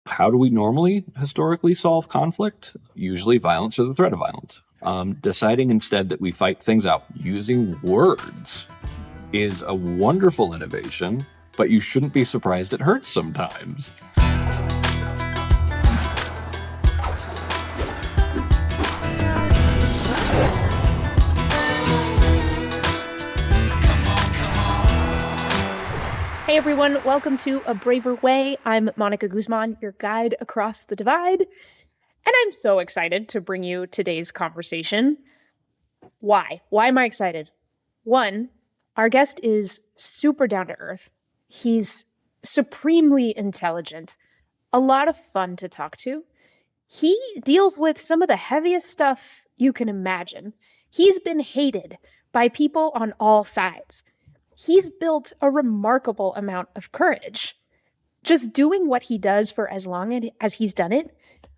How do we normally historically solve conflict? Usually violence or the threat of violence. Deciding instead that we fight things out using words is a wonderful innovation, but you shouldn't be surprised it hurts sometimes. Hey everyone, welcome to A Braver Way. I'm Monica Guzman, your guide across the divide, and I'm so excited to bring you today's conversation. Why? Why am I excited? One, our guest is super down to earth. He's supremely intelligent, a lot of fun to talk to. He deals with some of the heaviest stuff you can imagine. He's been hated by people on all sides. He's built a remarkable amount of courage, just doing what he does for as long as he's done it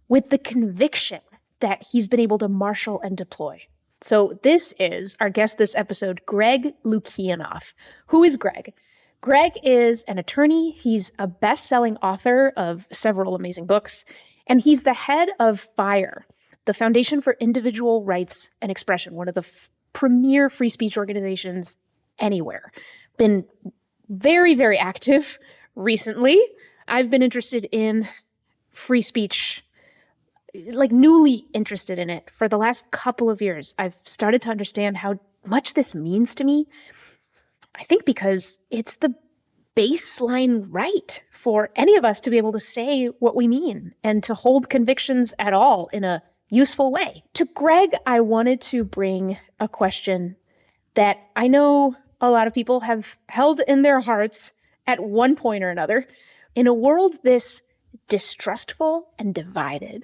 with the conviction that he's been able to marshal and deploy. So this is our guest this episode, Greg Lukianoff. Who is Greg? Greg is an attorney. He's a best-selling author of several amazing books, and he's the head of FIRE, the Foundation for Individual Rights and Expression, one of the premier free speech organizations anywhere. Been very, very active recently. I've been interested in free speech, like newly interested in it for the last couple of years. I've started to understand how much this means to me. I think because it's the baseline right for any of us to be able to say what we mean and to hold convictions at all in a useful way. To Greg, I wanted to bring a question that I know a lot of people have held in their hearts at one point or another. In a world this distrustful and divided,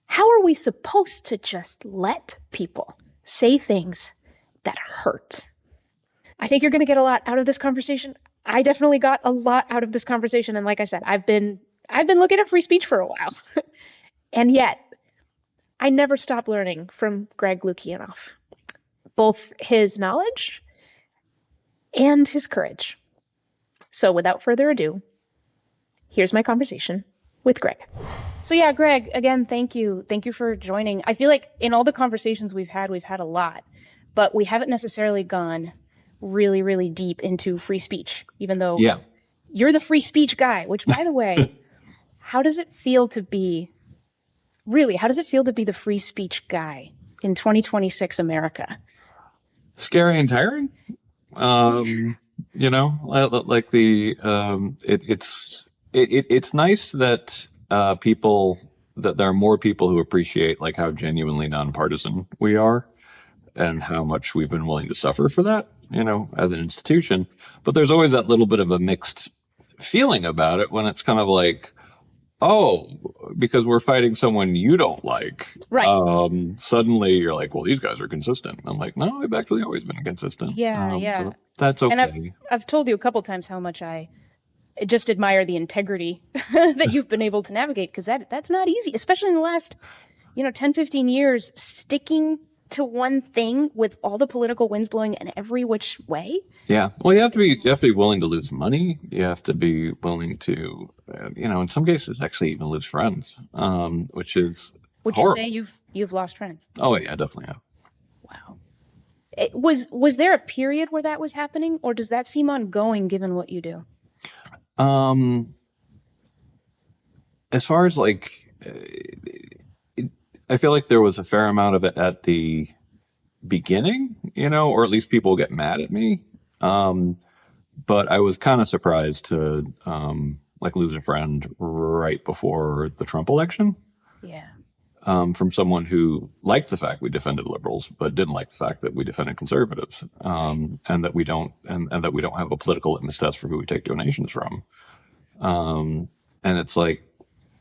how are we supposed to just let people say things that hurt? I think you're going to get a lot out of this conversation. I definitely got a lot out of this conversation. And like I said, I've been looking at free speech for a while. And yet, I never stop learning from Greg Lukianoff, both his knowledge and his courage. So without further ado, here's my conversation with Greg. So yeah, Greg, again, thank you. Thank you for joining. I feel like in all the conversations we've had a lot, but we haven't necessarily gone really, really deep into free speech, even though you're the free speech guy, which by the way, how does it feel to be the free speech guy in 2026 America? Scary and tiring. It's nice that that there are more people who appreciate like how genuinely nonpartisan we are and how much we've been willing to suffer for that, as an institution. But there's always that little bit of a mixed feeling about it when it's kind of like, oh, because we're fighting someone you don't like. Right. Suddenly you're like, well, these guys are consistent. I'm like, no, I've actually always been consistent. Yeah. So that's okay. And I've told you a couple times how much I just admire the integrity that you've been able to navigate, because that's not easy, especially in the last, 10, 15 years, sticking to one thing with all the political winds blowing in every which way. Yeah. Well, you have to be willing to lose money. You have to be willing to, in some cases, actually even lose friends, which is Would horrible. You say you've lost friends? Oh yeah, I definitely have. Wow. Was there a period where that was happening, or does that seem ongoing given what you do? As far as I feel like there was a fair amount of it at the beginning, or at least people get mad at me. But I was kind of surprised to lose a friend right before the Trump election. Yeah. From someone who liked the fact we defended liberals, but didn't like the fact that we defended conservatives, and that we don't have a political litmus test for who we take donations from. And it's like,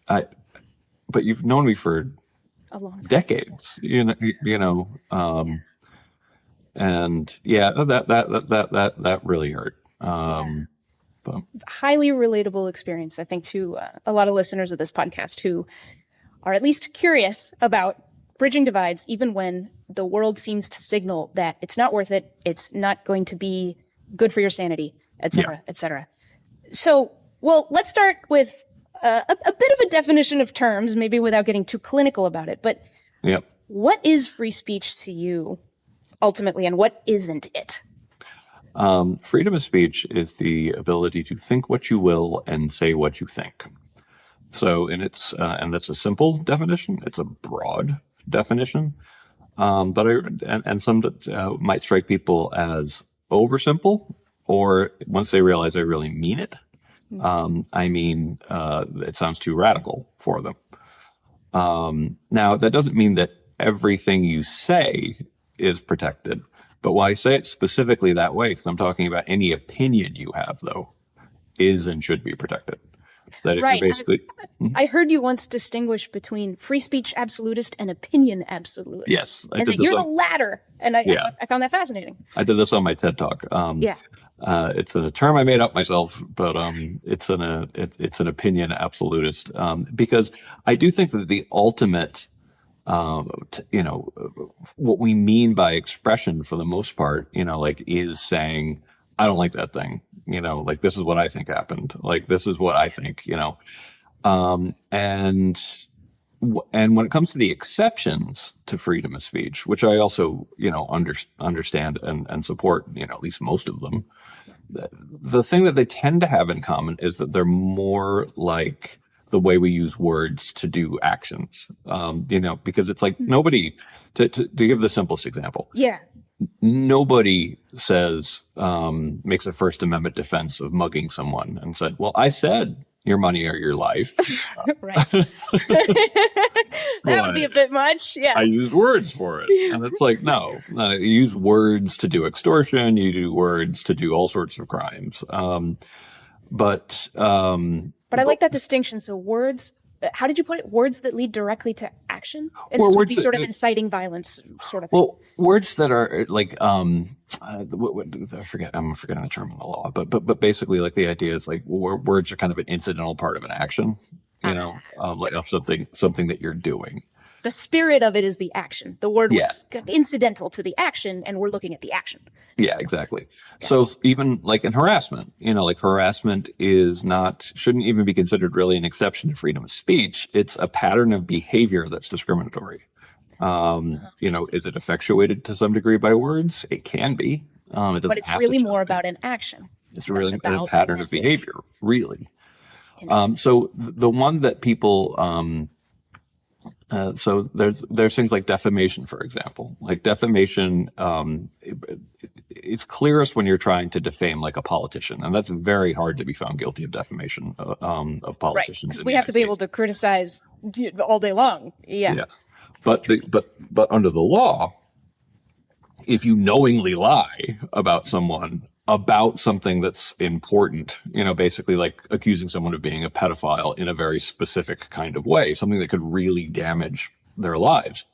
but you've known me for A long time. decades, and yeah, that really hurt. But highly relatable experience, I think, to a lot of listeners of this podcast who are at least curious about bridging divides, even when the world seems to signal that it's not worth it, it's not going to be good for your sanity, et cetera, et cetera. So, well, let's start with a bit of a definition of terms, maybe without getting too clinical about it. But Yep. what is free speech to you ultimately, and what isn't it? Freedom of speech is the ability to think what you will and say what you think. So, and that's a simple definition. It's a broad definition. But some might strike people as oversimple, or once they realize I really mean it, it sounds too radical for them. Now, that doesn't mean that everything you say is protected, but why I say it specifically that way, because I'm talking about any opinion you have, though, is and should be protected. That if Right. you basically, I heard you once distinguish between free speech absolutist and opinion absolutist. yes, I And did that this you're the on, latter. And yeah, I found that fascinating. I did this on my TED Talk. Yeah. It's a term I made up myself, but it's an opinion absolutist, because I do think that the ultimate, what we mean by expression for the most part, like is saying, I don't like that thing, like this is what I think happened, like this is what I think, and when it comes to the exceptions to freedom of speech, which I also, understand and support, at least most of them, the thing that they tend to have in common is that they're more like the way we use words to do actions. Because it's like nobody, to give the simplest example, Yeah. nobody says, makes a First Amendment defense of mugging someone and said, well, I said your money or your life. Right. That would be a bit much. Yeah. I used words for it. And it's like, no, you use words to do extortion. You do words to do all sorts of crimes. But I like that distinction. So words, how did you put it? Words that lead directly to action? And Well, this would be words sort of that- inciting violence sort of thing. well, words that are like, what I'm forgetting the term in the law, but basically like the idea is like words are kind of an incidental part of an action, like of something that you're doing. The spirit of it is the action. The word Yeah. was incidental to the action, and we're looking at the action. Yeah, exactly. So even like in harassment, like harassment shouldn't even be considered really an exception to freedom of speech. It's a pattern of behavior that's discriminatory. Is it effectuated to some degree by words? It can be. It doesn't But it's have really to more just be. about an action. It's really a about pattern of message. behavior, really. Interesting. So the one that people, so there's things like defamation, for example. Like defamation, it's clearest when you're trying to defame like a politician, and that's very hard to be found guilty of defamation of Right. politicians. Because we have to be able to criticize all day long. Yeah. Yeah, but under the law, if you knowingly lie about someone about something that's important, basically like accusing someone of being a pedophile in a very specific kind of way, something that could really damage their lives,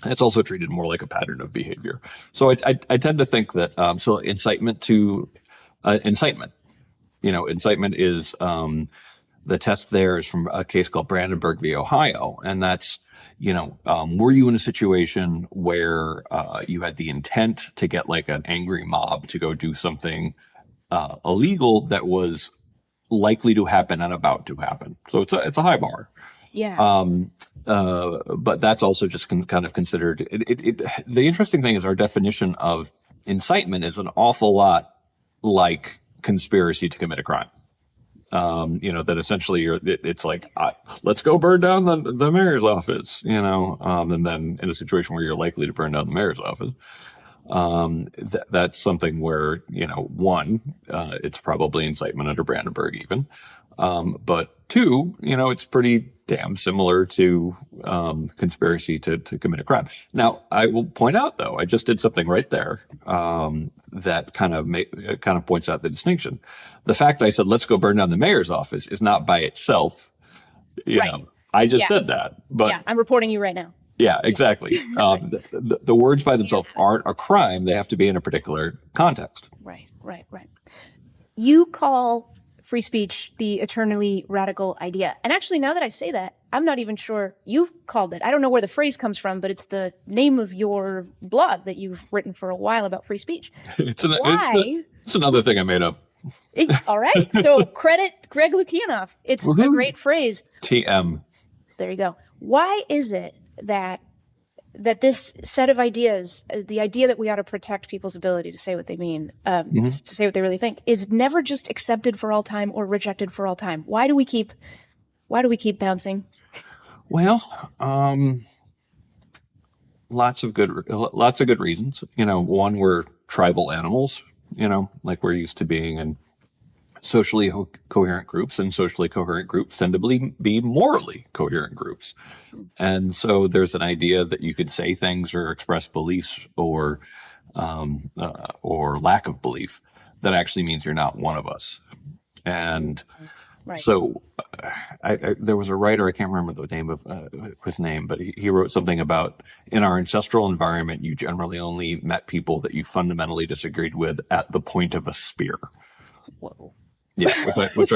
it's also treated more like a pattern of behavior. So I tend to think that so incitement to incitement, incitement is the test there is from a case called Brandenburg v. Ohio, and that's were you in a situation where you had the intent to get like an angry mob to go do something illegal that was likely to happen and about to happen? So it's a high bar. Yeah. But that's also just kind of considered. The interesting thing is our definition of incitement is an awful lot like conspiracy to commit a crime. That essentially it's like, let's go burn down the mayor's office, and then in a situation where you're likely to burn down the mayor's office, that's something where, it's probably incitement under Brandenburg even. But two, it's pretty damn similar to conspiracy to commit a crime. Now, I will point out, though, I just did something right there that kind of points out the distinction. The fact that I said, let's go burn down the mayor's office is not by itself, Right. I just Yeah. said that. But Yeah. I'm reporting you right now. yeah, exactly. The words by themselves aren't a crime. They have to be in a particular context. Right. You call free speech the eternally radical idea. And actually, now that I say that, I'm not even sure you've called it. I don't know where the phrase comes from, but it's the name of your blog that you've written for a while about free speech. Why? It's another thing I made up All right. So credit Greg Lukianoff. It's a great phrase. TM. There you go. Why is it that this set of ideas, the idea that we ought to protect people's ability to say what they mean, to say what they really think, is never just accepted for all time or rejected for all time? Why do we keep bouncing? Well, lots of good reasons. One, we're tribal animals. Like we're used to being in socially coherent groups, and socially coherent groups tend to be morally coherent groups. And so there's an idea that you could say things or express beliefs or lack of belief that actually means you're not one of us. And Right. so there was a writer, I can't remember the name of his name, but he wrote something about, in our ancestral environment, you generally only met people that you fundamentally disagreed with at the point of a spear. Whoa. Yeah, which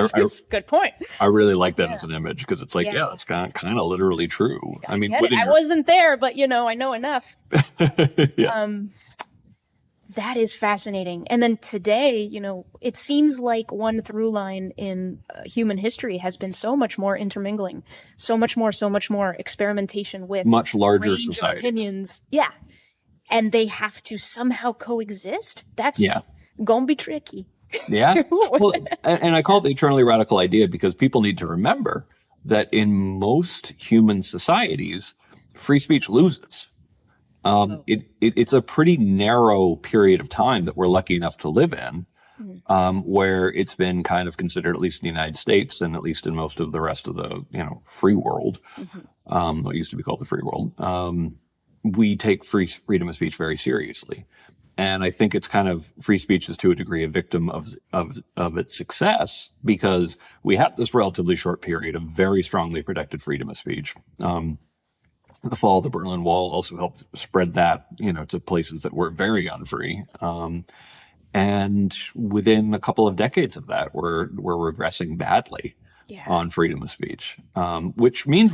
good point. I really like that as an image, because it's like, that's kind of literally true. I mean, I wasn't there, but I know enough. Yes. That is fascinating. And then today, it seems like one through line in human history has been so much more intermingling, so much more experimentation with much larger range societies. Of opinions. Yeah. And they have to somehow coexist. That's gonna be tricky. Yeah. Well, and I call it the eternally radical idea because people need to remember that in most human societies, free speech loses. It's a pretty narrow period of time that we're lucky enough to live in, where it's been kind of considered, at least in the United States and at least in most of the rest of the, free world, what used to be called the free world, we take freedom of speech very seriously. And I think it's kind of, free speech is to a degree a victim of its success, because we had this relatively short period of very strongly protected freedom of speech. The fall of the Berlin Wall also helped spread that, to places that were very unfree. And within a couple of decades of that, we're regressing badly on freedom of speech, which means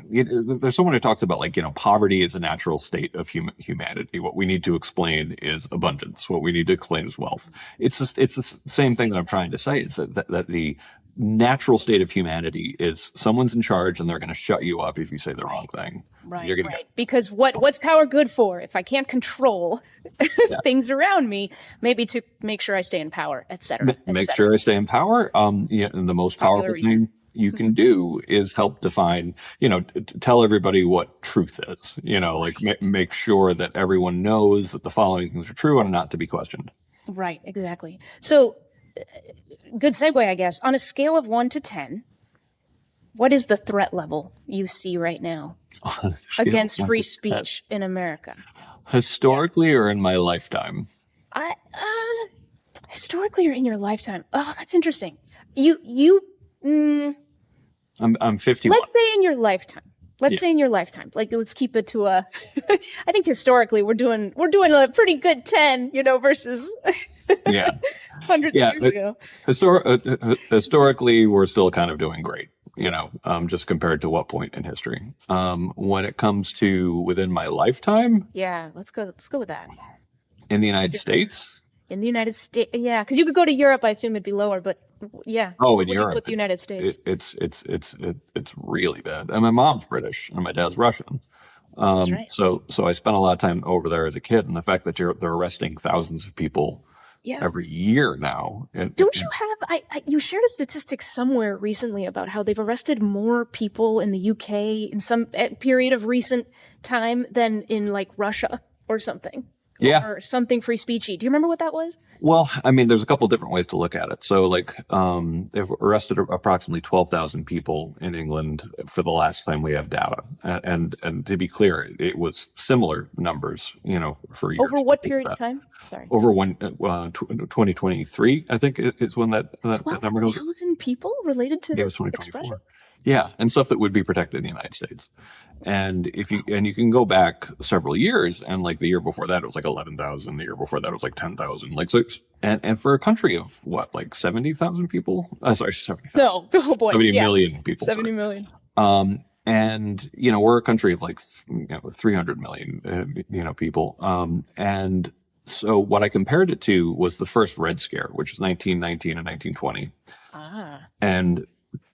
there's someone who talks about, like, poverty is a natural state of humanity. What we need to explain is abundance. What we need to explain is wealth. It's the same thing that I'm trying to say, is that the natural state of humanity is someone's in charge and they're going to shut you up if you say the wrong thing. Right. Because what's power good for? If I can't control things around me, maybe to make sure I stay in power, et cetera. Make sure I stay in power. And the most powerful thing you can do is help define, tell everybody what truth is, make sure that everyone knows that the following things are true and are not to be questioned. Right. Exactly. So, good segue, I guess. On a scale of 1 to 10, what is the threat level you see right now against free speech in America? Historically or in my lifetime? Historically or in your lifetime? Oh, that's interesting. I'm 51. Let's say in your lifetime. Say in your lifetime. Like, let's keep it to a. I think historically we're doing a pretty good 10, versus. Hundreds of years ago. Historically, we're still kind of doing great, just compared to what point in history. When it comes to within my lifetime. Yeah, let's go with that. In the United States? In the United States, yeah, because you could go to Europe. I assume it'd be lower, but yeah. Oh, in Europe, with the United States, it's really bad. And my mom's British and my dad's Russian. That's right. So I spent a lot of time over there as a kid, and the fact that they're arresting thousands of people every year now. Don't you have? You shared a statistic somewhere recently about how they've arrested more people in the UK in some period of recent time than in, like, Russia or something. Yeah. Or something free speechy. Do you remember what that was? Well, I mean, there's a couple different ways to look at it. So, like, they've arrested approximately 12,000 people in England for the last time we have data. And to be clear, it was similar numbers, for years. Over what period of time? Sorry. Over 2023, I think is when that number goes. 12,000 people related to it was 2024. expression? Yeah, and stuff that would be protected in the United States. And you can go back several years, and like the year before that it was like 11,000. The year before that it was like 10,000. Like, so, and for a country of what, like 70,000 people? Sorry, 70,000. No, oh boy, 70 million people. 70 million. And we're a country of like 300 million, people. And So what I compared it to was the first Red Scare, which was 1919 and 1920, and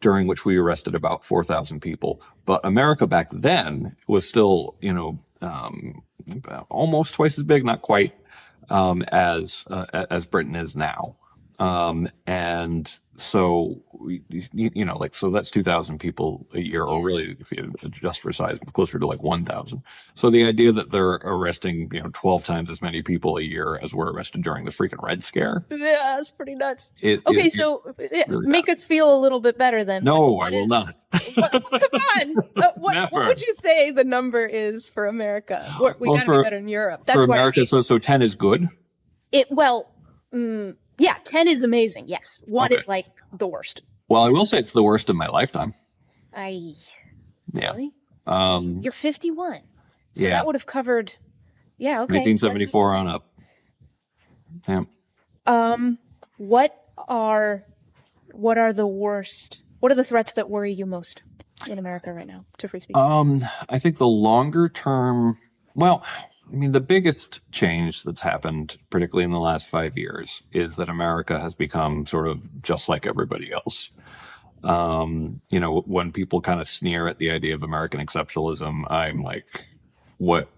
during which we arrested about 4,000 people. But America back then was still, almost twice as big, not quite, as Britain is now. And so so that's 2,000 people a year, or really, if you adjust for size, closer to like 1,000. So the idea that they're arresting, 12 times as many people a year as were arrested during the freaking Red Scare. Yeah, that's pretty nuts. It, Okay, it, so really make us feel a little bit better then. no, What I will is- not. Come on. What Never. would you say the number is for America? We Well, gotta for- be better in Europe. That's For what America, I mean. so 10 is good. Yeah, 10 is amazing. Yes. One Okay. is like the worst. Well, I will say it's the worst in my lifetime. I Yeah. really? Um, You're 51. So yeah. that would have covered. Yeah, okay. 1974 on up. Yeah. What are the worst? What are the threats that worry you most in America right now to free speech? I think the longer term, well, I mean, the biggest change that's happened, particularly in the last 5 years, is that America has become sort of just like everybody else. When people kind of sneer at the idea of American exceptionalism, I'm like, what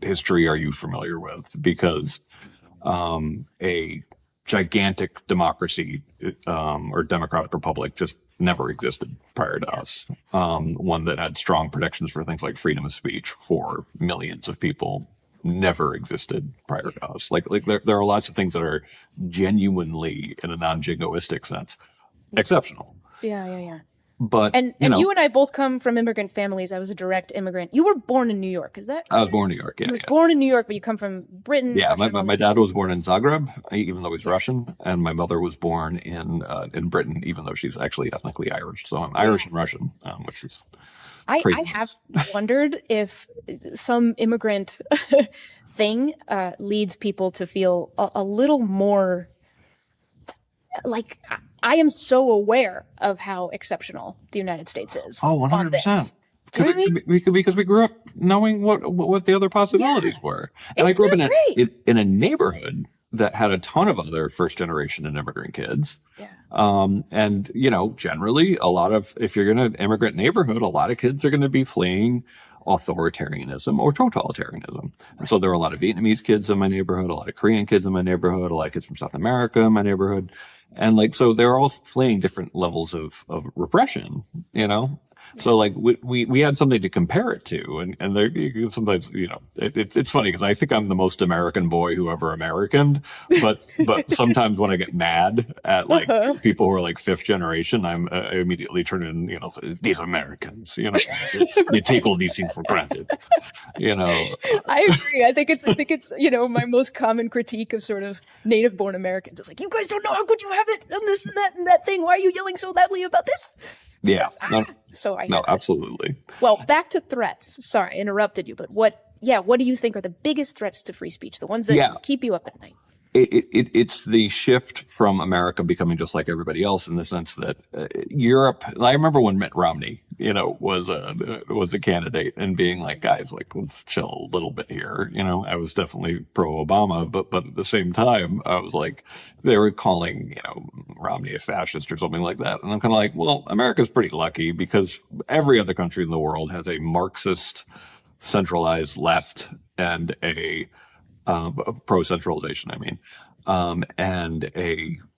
history are you familiar with? Because a gigantic democracy or democratic republic just never existed prior to us. One that had strong protections for things like freedom of speech for millions of people never existed prior to us. Like there are lots of things that are genuinely, in a non-jingoistic sense, exceptional. Yeah. But And you and I both come from immigrant families. I was a direct immigrant. You were born in New York, is that? I was born in New York. You Yeah, was born in New York, but you come from Britain. yeah. Russia, My dad was born in Zagreb, even though he's Russian, and my mother was born in Britain, even though she's actually ethnically Irish. So I'm Irish and Russian, which is I crazy. have wondered if some immigrant thing leads people to feel a little more like I am so aware of how exceptional the United States is. Oh, on this. 100%. Do you know what I mean? Because we grew up knowing what the other possibilities were, and I grew up not great. in a neighborhood that had a ton of other first generation and immigrant kids. Yeah. And generally, a lot of, if you're in an immigrant neighborhood, a lot of kids are going to be fleeing authoritarianism or totalitarianism. And so there are a lot of Vietnamese kids in my neighborhood, a lot of Korean kids in my neighborhood, a lot of kids from South America in my neighborhood. And so they're all fleeing different levels of repression, So we had something to compare it to, and there sometimes it's funny because I think I'm the most American boy who ever Americaned, but sometimes when I get mad at people who are like fifth generation, I immediately turn in these Americans, they take all these things for granted, I agree. I think it's my most common critique of sort of native born Americans. It's like, you guys don't know how good you have it, and this and that thing. Why are you yelling so loudly about this? Yeah. So I hear No, that. absolutely. Well, back to threats. Sorry, I interrupted you, but what do you think are the biggest threats to free speech? The ones that keep you up at night? It's the shift from America becoming just like everybody else, in the sense that Europe. I remember when Mitt Romney, was the candidate, and being like, guys, like, let's chill a little bit here. I was definitely pro Obama, but at the same time, I was like, they were calling Romney a fascist or something like that, and I'm kind of like, well, America's pretty lucky because every other country in the world has a Marxist, centralized left and a pro-centralization, and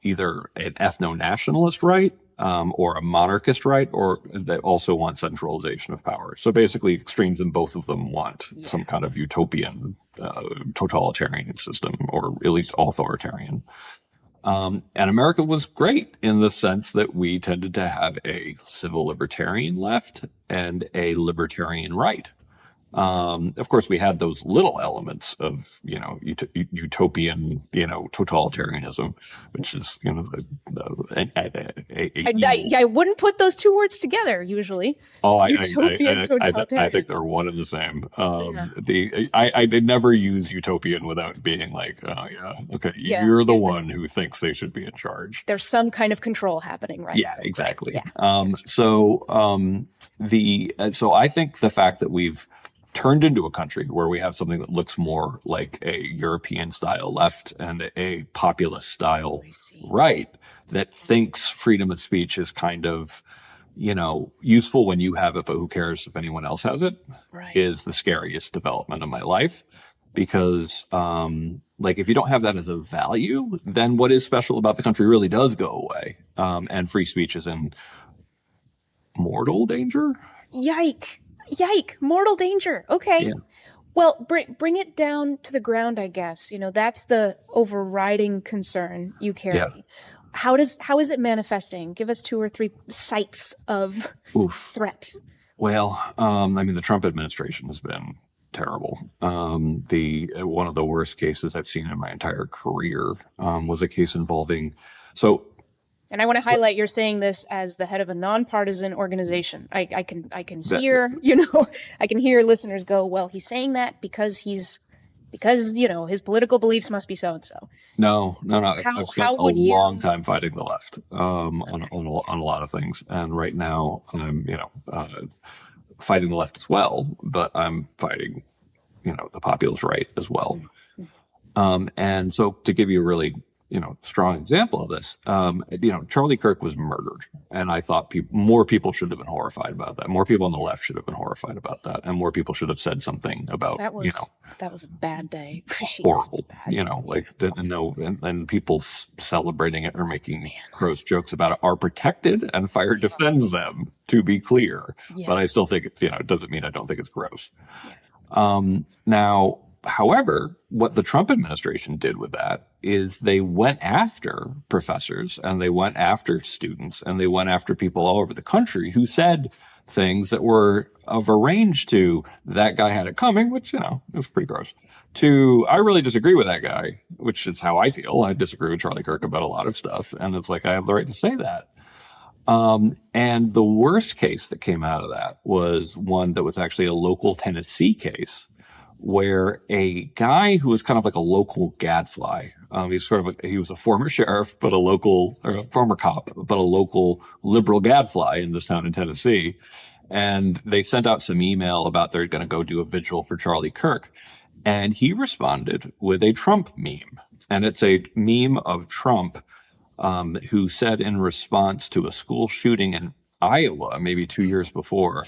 either an ethno-nationalist right or a monarchist right, or they also want centralization of power. So basically, extremes in both of them want some kind of utopian, totalitarian system, or at least authoritarian. And America was great in the sense that we tended to have a civil libertarian left and a libertarian right. Of course, we had those little elements of, utopian, totalitarianism, which is, I wouldn't put those two words together usually. Utopian, totalitarian. I think they're one and the same. I did never use utopian without being like, oh yeah, okay, you're the one who thinks they should be in charge. There's some kind of control happening, right? Yeah, exactly. Right. Yeah. So I think the fact that we've turned into a country where we have something that looks more like a European style left and a populist style right that thinks freedom of speech is kind of, useful when you have it, but who cares if anyone else has it, is the scariest development of my life. Because, if you don't have that as a value, then what is special about the country really does go away. And free speech is in mortal danger. Yike. Mortal danger. Okay. Yeah. Well, bring it down to the ground, I guess. That's the overriding concern you carry. Yeah. How is it manifesting? Give us 2 or 3 sites of threat. Well, the Trump administration has been terrible. One of the worst cases I've seen in my entire career was a case involving. And I want to highlight, you're saying this as the head of a nonpartisan organization. I can hear, I can hear listeners go, well, he's saying that because his political beliefs must be so and so. No. I've spent a long time fighting the left on a lot of things, and right now I'm fighting the left as well, but I'm fighting the populist right as well. And so to give you a really strong example of this, Charlie Kirk was murdered, and I thought more people should have been horrified about that. More people on the left should have been horrified about that, and more people should have said something about that was a bad day. Horrible, and people celebrating it or making gross jokes about it are protected, and fire defends them. To be clear, but I still think it doesn't mean I don't think it's gross. Now. However, what the Trump administration did with that is they went after professors and they went after students and they went after people all over the country who said things that were of a range to that guy had it coming, which, it was pretty gross, to I really disagree with that guy, which is how I feel. I disagree with Charlie Kirk about a lot of stuff. And it's like, I have the right to say that. And the worst case that came out of that was one that was actually a local Tennessee case, where a guy who was kind of like a local gadfly, he was a former sheriff, or a former cop, but a local liberal gadfly in this town in Tennessee. And they sent out some email about they're going to go do a vigil for Charlie Kirk. And he responded with a Trump meme. And it's a meme of Trump, who said in response to a school shooting in Iowa, maybe 2 years before,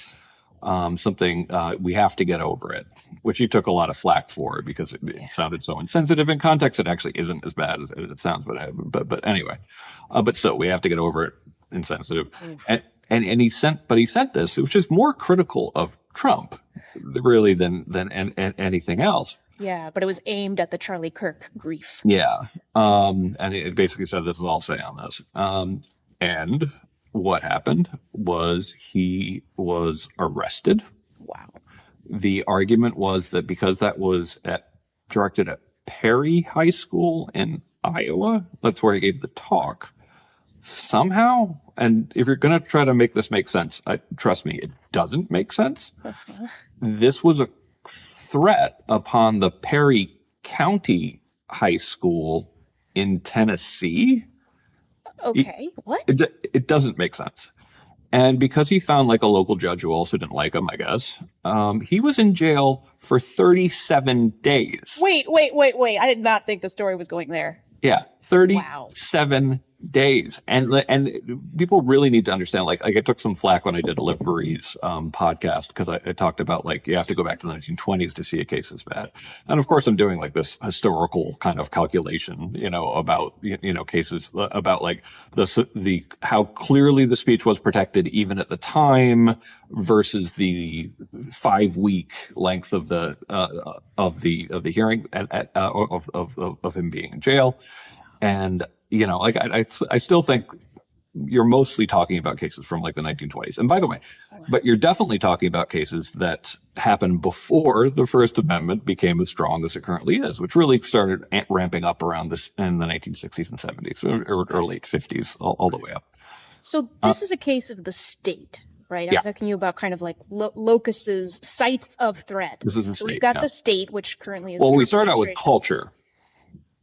something, we have to get over it, which he took a lot of flack for because it sounded so insensitive in context. It actually isn't as bad as it sounds, but anyway, but still, we have to get over it, insensitive. And he sent this, which is more critical of Trump really than anything else. Yeah, but it was aimed at the Charlie Kirk grief. Yeah. And it basically said, this is all I'll say on this. And what happened was he was arrested. Wow. The argument was that because that was directed at Perry High School in Iowa, that's where he gave the talk, somehow, and if you're going to try to make this make sense, trust me, it doesn't make sense. This was a threat upon the Perry County High School in Tennessee. Okay, what? It doesn't make sense. And because he found like a local judge who also didn't like him, I guess, he was in jail for 37 days. Wait. I did not think the story was going there. Yeah, 37 days. And people really need to understand, like I took some flack when I did a Live Breeze podcast because I talked about like you have to go back to the 1920s to see a case as bad. And of course I'm doing like this historical kind of calculation, about cases about like the how clearly the speech was protected even at the time versus the 5-week length of the hearing of him being in jail. And I still think you're mostly talking about cases from like the 1920s. And by the way, but you're definitely talking about cases that happened before the First Amendment became as strong as it currently is, which really started ramping up around this in the 1960s and 70s or late 50s, all the way up. So this is a case of the state, right? I was asking you about kind of like locuses, sites of threat. This is the so state, we've got the state, which currently is. Well, we start out with culture,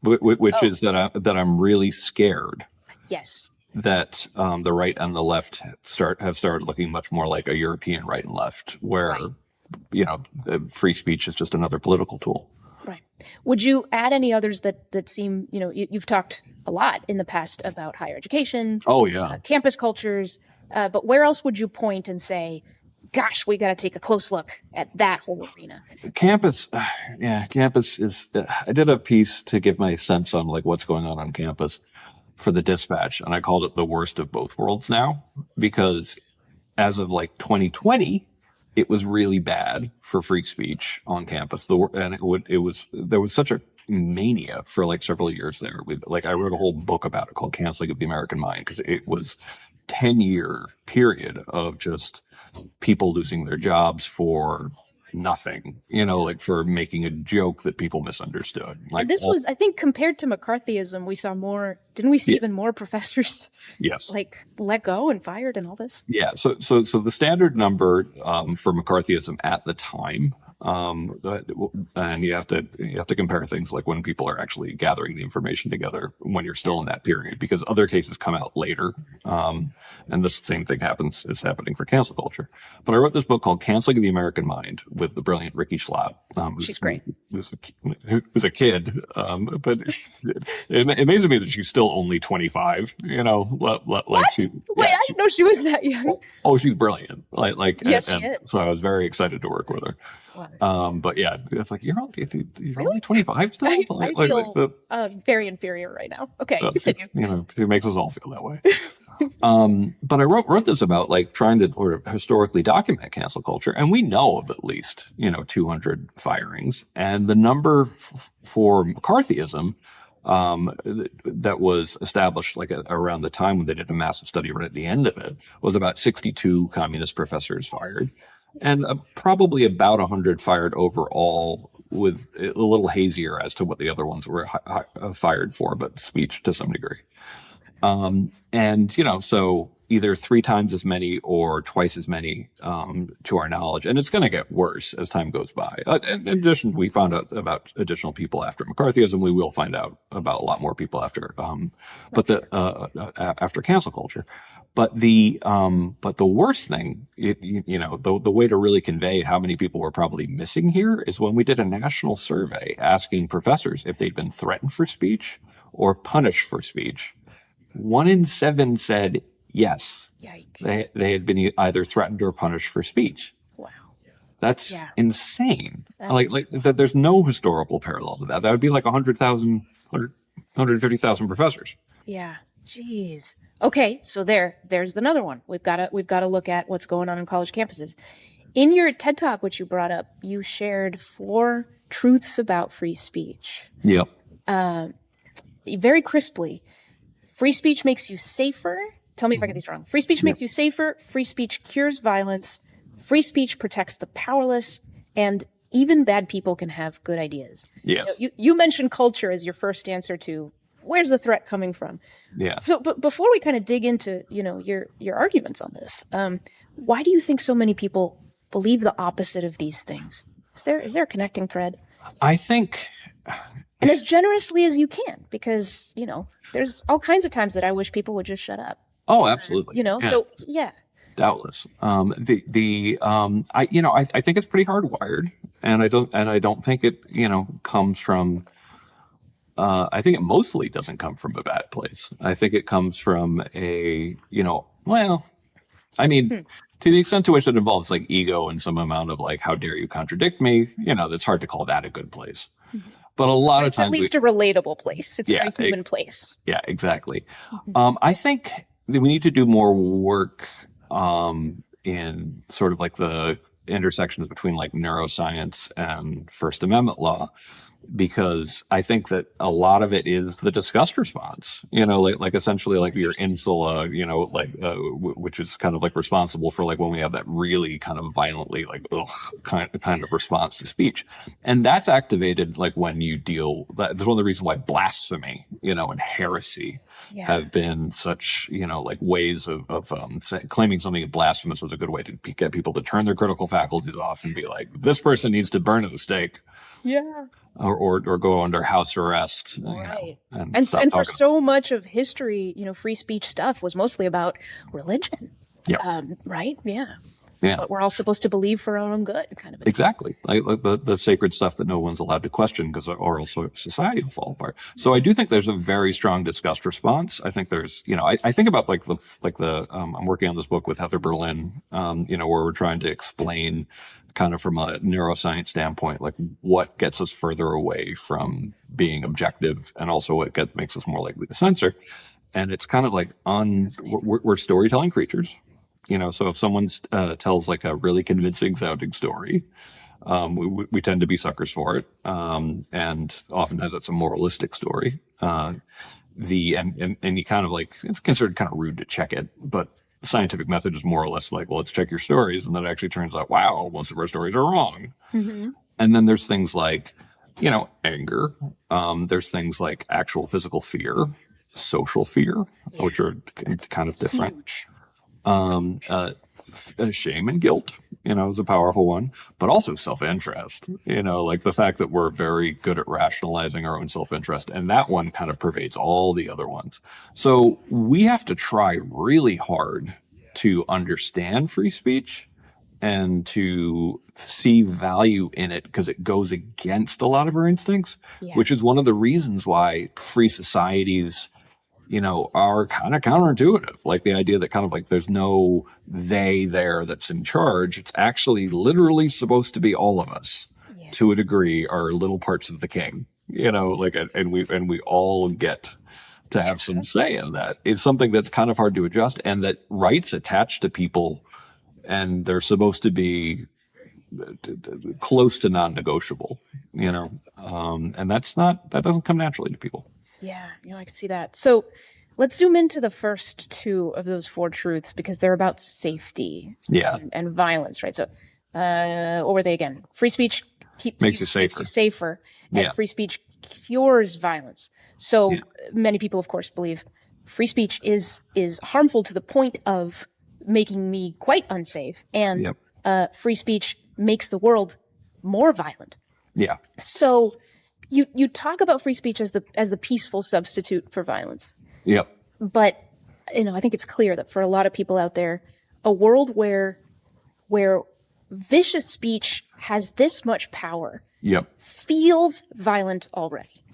which is that I'm really scared. Yes. That the right and the left have started looking much more like a European right and left, where free speech is just another political tool. Right. Would you add any others that seem, you've talked a lot in the past about higher education, Oh, yeah. campus cultures, but where else would you point and say, gosh, we got to take a close look at that whole arena? Campus, campus is, I did a piece to give my sense on like what's going on campus for the Dispatch, and I called it the worst of both worlds now, because as of like 2020, it was really bad for free speech on campus. There was such a mania for like several years there. I wrote a whole book about it called Canceling of the American Mind, because it was 10-year period of just people losing their jobs for nothing, like for making a joke that people misunderstood. Like, and this was, I think, compared to McCarthyism, we saw more, didn't we see even more professors yes, like let go and fired and all this? Yeah. So the standard number for McCarthyism at the time, and you have to compare things like when people are actually gathering the information together when you're still in that period, because other cases come out later. And the same thing is happening for cancel culture. But I wrote this book called Canceling of the American Mind with the brilliant Ricky Schlapp. She's great. Who's a kid. But it amazes me that she's still only 25, What? I didn't know she was that young. Oh, she's brilliant. Yes, she is. So I was very excited to work with her. Wow. But yeah, it's like, you're only 25 still? I feel very inferior right now. Okay, continue. She makes us all feel that way. But I wrote this about like trying to sort of historically document cancel culture, and we know of at least 200 firings, and the number for McCarthyism that was established like around the time when they did a massive study right at the end of it was about 62 communist professors fired, and probably about 100 fired overall, with a little hazier as to what the other ones were fired for, but speech to some degree. So either 3 times as many or twice as many, to our knowledge. And it's going to get worse as time goes by. In addition, we found out about additional people after McCarthyism. We will find out about a lot more people after, after cancel culture. But the worst thing, the way to really convey how many people were probably missing here is when we did a national survey asking professors if they'd been threatened for speech or punished for speech. 1 in 7 said yes. Yikes. They had been either threatened or punished for speech. Wow. That's insane. There's no historical parallel to that. That would be like 100,000, 150,000 professors. Yeah. Jeez. Okay, so there's another one. We've got to look at what's going on in college campuses. In your TED Talk, which you brought up, you shared 4 truths about free speech. Yep. Very crisply. Free speech makes you safer. Tell me if I get these wrong. Free speech makes you safer. Free speech cures violence. Free speech protects the powerless. And even bad people can have good ideas. Yes. You mentioned culture as your first answer to where's the threat coming from. Yeah. So, but before we kind of dig into your arguments on this, why do you think so many people believe the opposite of these things? Is there a connecting thread? I think. And as generously as you can, because, there's all kinds of times that I wish people would just shut up. Oh, absolutely. So yeah. Doubtless. I think it's pretty hardwired, and I don't think it, comes from, I think it mostly doesn't come from a bad place. I think it comes from to the extent to which it involves like ego and some amount of like, how dare you contradict me? That's hard to call that a good place. Mm-hmm. But a lot of times, at least a relatable place. It's a very human place. Yeah, exactly. I think that we need to do more work in sort of like the intersections between like neuroscience and First Amendment law, because I think that a lot of it is the disgust response, like essentially like your insula, which is kind of like responsible for like when we have that really kind of violently like kind of response to speech. And that's activated like when you that's one of the reasons why blasphemy, and heresy have been such, like ways of claiming something blasphemous was a good way to get people to turn their critical faculties off and be like, this person needs to burn at the stake. Yeah. Or go under house arrest. Right. And for so much of history, free speech stuff was mostly about religion. Yeah. Right? Yeah. Yeah. what we're all supposed to believe for our own good, kind of a deal. Exactly. Like the sacred stuff that no one's allowed to question because or else society will fall apart. So I do think there's a very strong disgust response. I think there's, I think about I'm working on this book with Heather Berlin, where we're trying to explain kind of from a neuroscience standpoint, like what gets us further away from being objective and also what makes us more likely to censor. And it's kind of like we're storytelling creatures. So if someone tells like a really convincing sounding story, we tend to be suckers for it. And oftentimes it's a moralistic story. And you kind of like, it's considered kind of rude to check it, but the scientific method is more or less like, well, let's check your stories. And then it actually turns out, wow, most of our stories are wrong. Mm-hmm. And then there's things like, anger. There's things like actual physical fear, social fear, which are kind of different. Huge. Shame and guilt, is a powerful one, but also self-interest, like the fact that we're very good at rationalizing our own self-interest. And that one kind of pervades all the other ones. So we have to try really hard to understand free speech and to see value in it because it goes against a lot of our instincts, which is one of the reasons why free societies are kind of counterintuitive. Like the idea that kind of like there's no they there that's in charge. It's actually literally supposed to be all of us to a degree are little parts of the king, and we all get to have some say in that. It's something that's kind of hard to adjust and that rights attached to people and they're supposed to be close to non-negotiable, and that doesn't come naturally to people. Yeah, I can see that. So let's zoom into the first two of those four truths because they're about safety and violence, right? So what were they again? Free speech makes you safer, and free speech cures violence. So many people, of course, believe free speech is harmful to the point of making me quite unsafe, and free speech makes the world more violent. Yeah. So you talk about free speech as the peaceful substitute for violence. Yep. But I think it's clear that for a lot of people out there, a world where vicious speech has this much power feels violent already.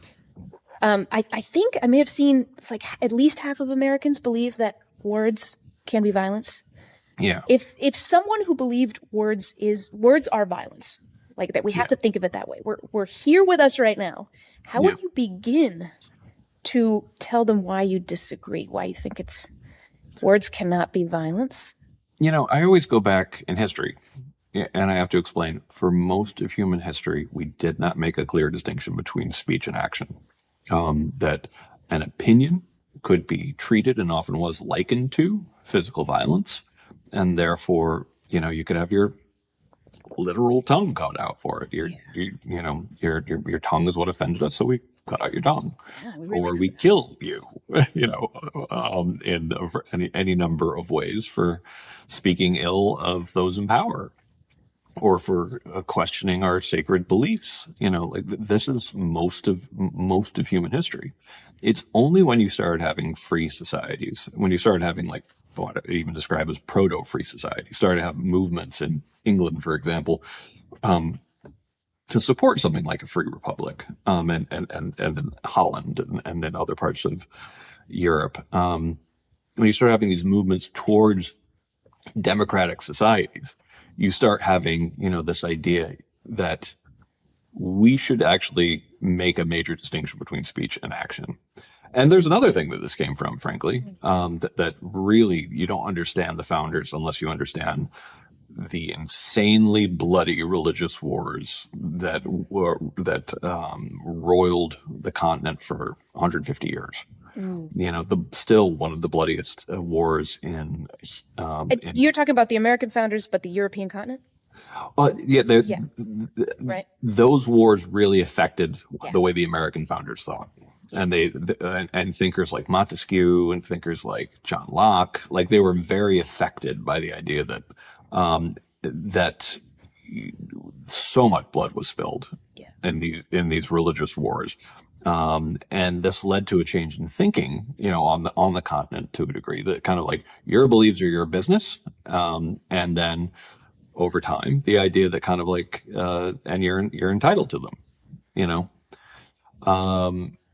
I think I may have seen it's like at least half of Americans believe that words can be violence. Yeah. If someone who believed words are violence, like that, we have to think of it that way. We're here with us right now. How would you begin to tell them why you disagree? Why you think words cannot be violence? I always go back in history, and I have to explain. For most of human history, we did not make a clear distinction between speech and action. That an opinion could be treated and often was likened to physical violence, and therefore, you could have your literal tongue cut out for it. Your tongue is what offended us, so we cut out your tongue, or we kill you. In any number of ways for speaking ill of those in power, or for questioning our sacred beliefs. Like this is most of human history. It's only when you start having free societies, when you start having like what I even describe as proto-free society, started to have movements in England, for example, to support something like a free republic, and in Holland and in other parts of Europe. When you start having these movements towards democratic societies, you start having, this idea that we should actually make a major distinction between speech and action. And there's another thing that this came from, frankly, that really you don't understand the founders unless you understand the insanely bloody religious wars that roiled the continent for 150 years. Still one of the bloodiest wars in. You're talking about the American founders, but the European continent? Right. Those wars really affected the way the American founders thought. And and thinkers like Montesquieu and thinkers like John Locke, like they were very affected by the idea that that so much blood was spilled in these religious wars, and this led to a change in thinking, on the continent to a degree. That kind of like your beliefs are your business, and then over time. The idea that kind of like, and you're entitled to them, you know.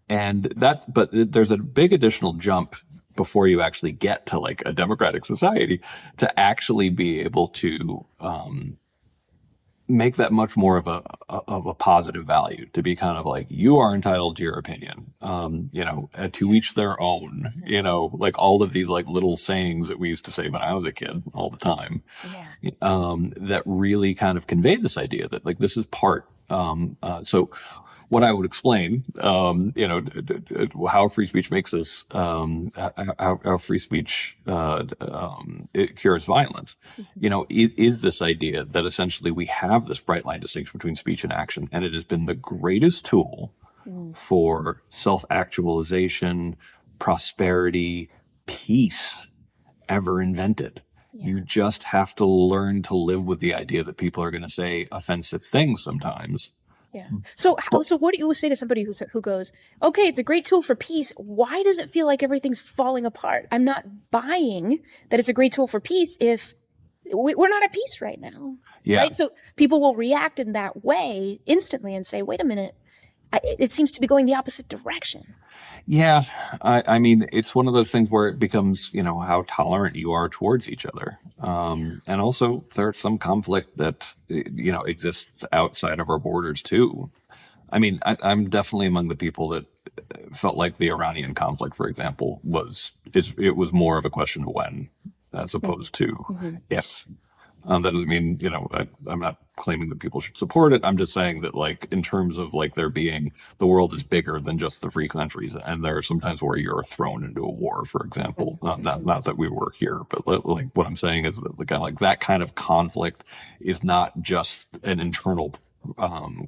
And that, but there's a big additional jump before you actually get to like a democratic society to actually be able to make that much more of a positive value, to be kind of like, you are entitled to your opinion, to each their own, like all of these like little sayings that we used to say when I was a kid all the time, Yeah. that really kind of convey this idea that like this is part. So what I would explain, how free speech makes us, how free speech it cures violence, is this idea that essentially we have this bright line distinction between speech and action, and it has been the greatest tool for self-actualization, prosperity, peace ever invented. Yeah. You just have to learn to live with the idea that people are going to say offensive things sometimes. Yeah. So what do you say to somebody who goes, okay, it's a great tool for peace. Why does it feel like everything's falling apart? I'm not buying that it's a great tool for peace if we're not at peace right now. Yeah. Right. So people will react in that way instantly and say, wait a minute, it seems to be going the opposite direction. Yeah, I mean, it's one of those things where it becomes, how tolerant you are towards each other. And also there's some conflict that, exists outside of our borders too. I mean, I'm definitely among the people that felt like the Iranian conflict, for example, it was more of a question of when, as opposed to if. That doesn't mean, I'm not claiming that people should support it. I'm just saying that, like, in terms of like there being, the world is bigger than just the free countries, and there are sometimes where you're thrown into a war, for example. Not that we were here, but like what I'm saying is that like that kind of conflict is not just an internal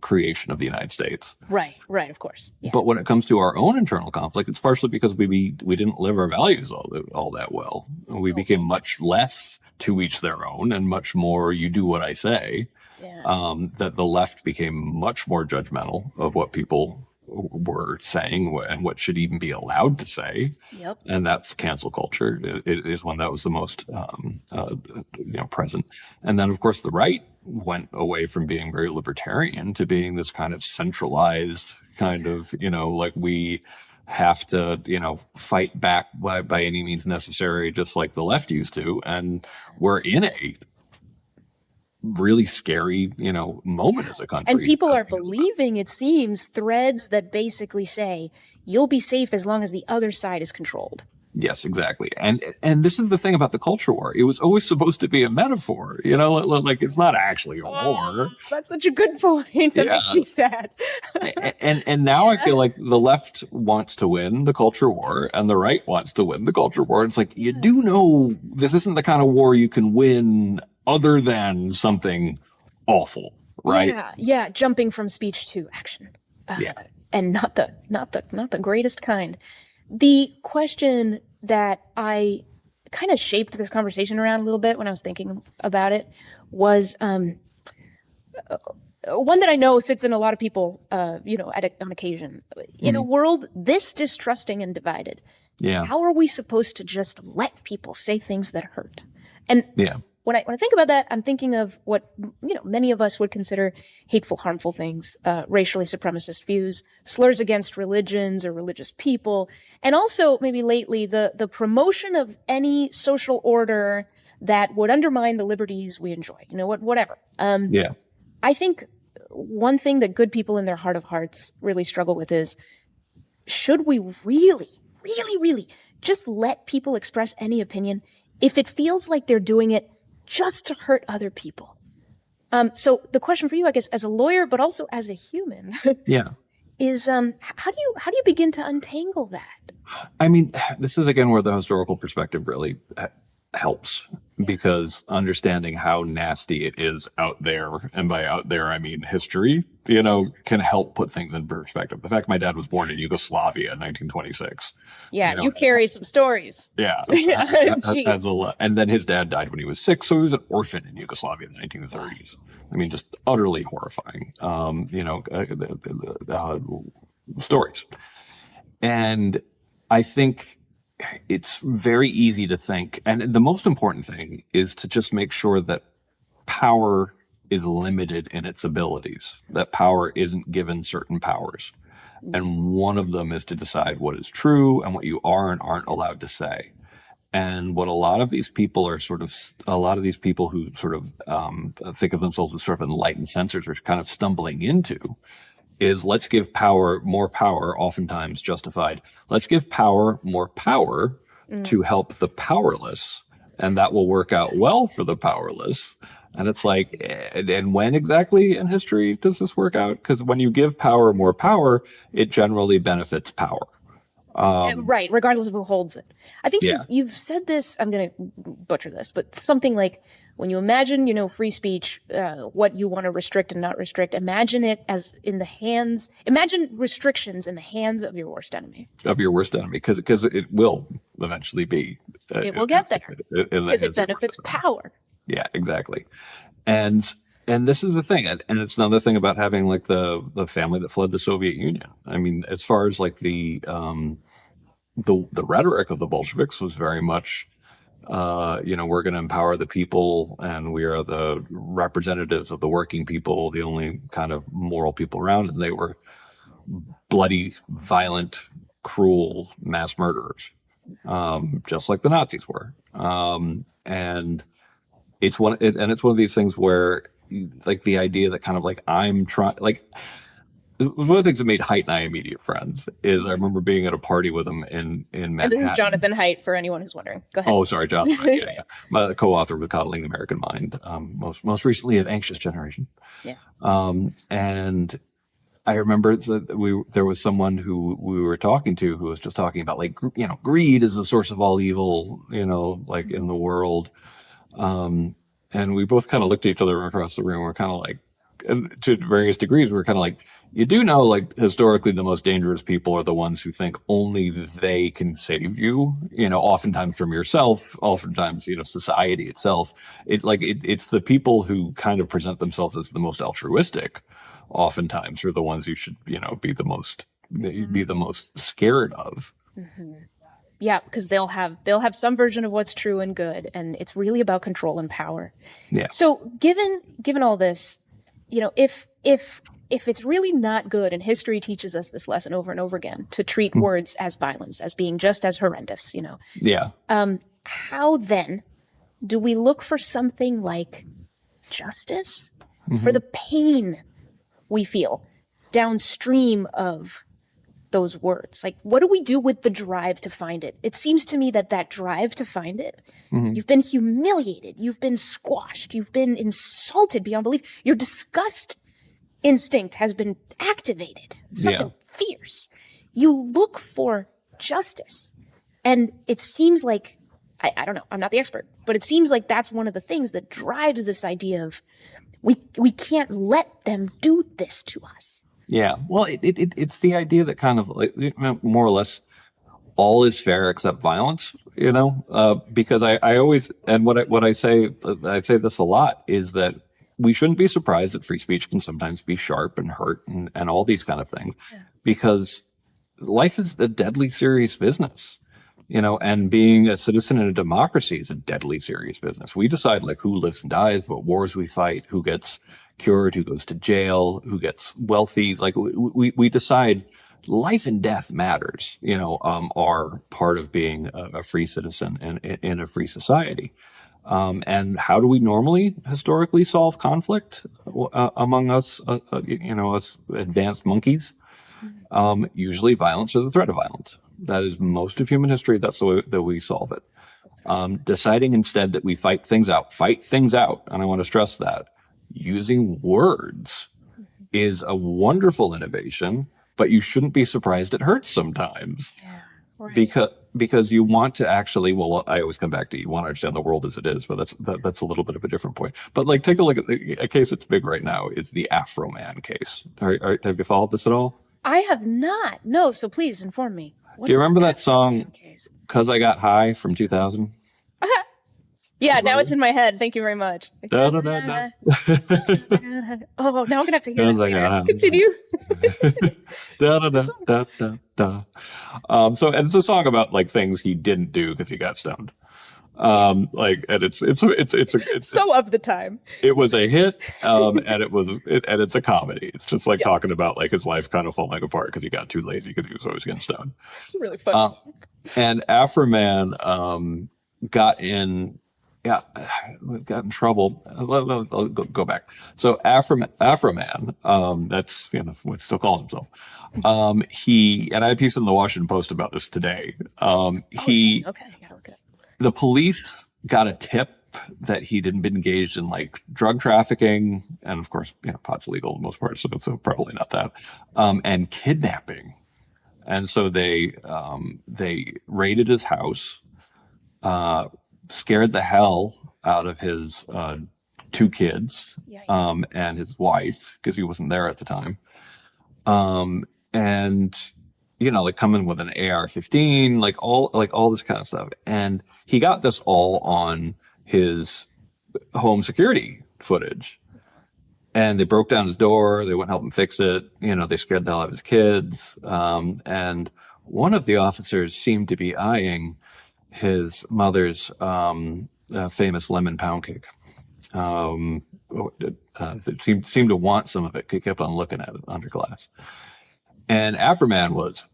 creation of the United States. Right, of course. Yeah. But when it comes to our own internal conflict, it's partially because we didn't live our values all that well. We became much less to each their own and much more you do what I say. Yeah. That the left became much more judgmental of what people were saying and what should even be allowed to say. Yep. And that's cancel culture. It is one that was the most present. And then, of course, the right went away from being very libertarian to being this kind of centralized kind of, like we have to, fight back by any means necessary, just like the left used to. And we're in a really scary, moment as a country. And people are believing, it seems, threads that basically say you'll be safe as long as the other side is controlled. Yes, exactly. And this is the thing about the culture war. It was always supposed to be a metaphor, like it's not actually a war. That's such a good point. That makes me sad. and now I feel like the left wants to win the culture war and the right wants to win the culture war. It's like, you do know this isn't the kind of war you can win other than something awful, right? Yeah. Jumping from speech to action. And not the greatest kind. The question that I kind of shaped this conversation around a little bit when I was thinking about it was one that I know sits in a lot of people, on occasion. In a world this distrusting and divided, how are we supposed to just let people say things that hurt? And when I think about that, I'm thinking of what, many of us would consider hateful, harmful things, racially supremacist views, slurs against religions or religious people, and also maybe lately the promotion of any social order that would undermine the liberties we enjoy, whatever. I think one thing that good people in their heart of hearts really struggle with is, should we really, really, really just let people express any opinion if it feels like they're doing it just to hurt other people? So the question for you, I guess, as a lawyer, but also as a human, is how do you begin to untangle that? I mean, this is again where the historical perspective really helps, because understanding how nasty it is out there, and by out there I mean history, can help put things in perspective. The fact my dad was born in Yugoslavia in 1926. You carry some stories. And then his dad died when he was 6, so he was an orphan in Yugoslavia in the 1930s. I mean, just utterly horrifying, stories. And I think it's very easy to think, and the most important thing is to just make sure that power is limited in its abilities, that power isn't given certain powers. And one of them is to decide what is true and what you are and aren't allowed to say. And what a lot of these people who sort of think of themselves as sort of enlightened censors are kind of stumbling into is let's give power more power, oftentimes justified. Let's give power more power to help the powerless, and that will work out well for the powerless. And it's like, and when exactly in history does this work out? Because when you give power more power, it generally benefits power. Right, regardless of who holds it. I think Yeah. you've said this, I'm going to butcher this, but something like when you imagine, free speech, what you want to restrict and not restrict, imagine it as imagine restrictions in the hands of your worst enemy. Of your worst enemy, because it will eventually be. It will get there because it benefits power. Yeah, exactly. And this is the thing, and it's another thing about having like the family that fled the Soviet Union. I mean, as far as like the rhetoric of the Bolsheviks was very much, we're going to empower the people, and we are the representatives of the working people, the only kind of moral people around, and they were bloody, violent, cruel mass murderers, just like the Nazis were. And it's one of these things where, like, the idea that kind of like I'm trying, like, one of the things that made Haidt and I immediate friends is I remember being at a party with him in Manhattan. And this is Jonathan Haidt, for anyone who's wondering. Go ahead. Oh, sorry, Jonathan Haidt. Yeah. My co-author with Coddling the American Mind, most recently of Anxious Generation. Yeah. And I remember that there was someone who we were talking to who was just talking about, like, greed is the source of all evil, like in the world. And we both kind of looked at each other across the room. We're kind of like, and to various degrees, we're kind of like, you do know, like, historically, the most dangerous people are the ones who think only they can save you, oftentimes from yourself, oftentimes, society itself. It's the people who kind of present themselves as the most altruistic, oftentimes, are the ones who should, be the most scared of. Mm-hmm. Yeah, because they'll have some version of what's true and good, and it's really about control and power. Yeah. So given all this, if it's really not good, and history teaches us this lesson over and over again, to treat words as violence, as being just as horrendous, Yeah. How then do we look for something like justice for the pain we feel downstream of those words? Like, what do we do with the drive to find it? It seems to me that drive to find it, you've been humiliated, you've been squashed, you've been insulted beyond belief. Your disgust instinct has been activated, something fierce. You look for justice. And it seems like, I don't know, I'm not the expert, but it seems like that's one of the things that drives this idea of we can't let them do this to us. Yeah. Well, it's the idea that kind of, like, more or less all is fair except violence, because I always, and what I say this a lot, is that we shouldn't be surprised that free speech can sometimes be sharp and hurt and all these kind of things, because life is a deadly serious business, and being a citizen in a democracy is a deadly serious business. We decide, like, who lives and dies, what wars we fight, who gets cured, who goes to jail, who gets wealthy. Like, we decide life and death matters, are part of being a free citizen in a free society. And how do we normally historically solve conflict among us, us advanced monkeys? Usually violence or the threat of violence. That is most of human history. That's the way that we solve it. Deciding instead that we fight things out. And I want to stress that using words is a wonderful innovation, but you shouldn't be surprised it hurts sometimes. Yeah, right. Because you want to actually, well, I always come back to, you want to understand the world as it is, but that's a little bit of a different point. But, like, take a look at a case that's big right now is the Afro Man case. Have you followed this at all? I have not. No, so please inform me. Do you remember that song, "'Cause I Got High" from 2000? Yeah, now it's in my head. Thank you very much. Da, da, da, da. Oh, now I'm gonna have to hear that. Continue. Da, da, da, da, da, da. So, and it's a song about, like, things he didn't do because he got stoned. Like, and it's So of the time. it was a hit, and it's a comedy. It's just like Yeah. talking about like his life kind of falling apart because he got too lazy because he was always getting stoned. It's a really fun Uh, song. and Afroman got in, yeah, got in trouble. I'll go back. So Afroman, that's what he still calls himself. He and I had a piece in the Washington Post about this today. He Okay, I gotta look at it. The police got a tip that he'd been engaged in like drug trafficking, and of course, pot's legal in most parts, so probably not that, and kidnapping. And so they raided his house, scared the hell out of his two kids, Yeah. and his wife because he wasn't there at the time, and like coming with an AR-15, like all this kind of stuff, and he got this all on his home security footage. And they broke down his door. They wouldn't help him fix it. They scared the hell out of his kids. And one of the officers seemed to be eyeing his mother's famous lemon pound cake. Seemed to want some of it. He kept on looking at it under glass. And Afroman was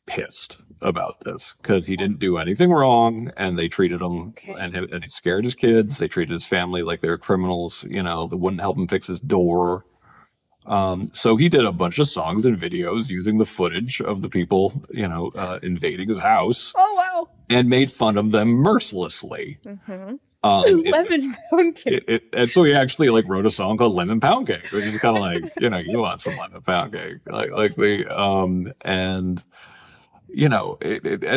pissed about this because he didn't do anything wrong, and they treated him and it scared his kids. They treated his family like they were criminals. They wouldn't help him fix his door. So he did a bunch of songs and videos using the footage of the people, invading his house. Oh wow! And made fun of them mercilessly. Mm-hmm. Lemon pound cake. And so he actually like wrote a song called "Lemon Pound Cake," which is kind of like, you want some lemon pound cake, and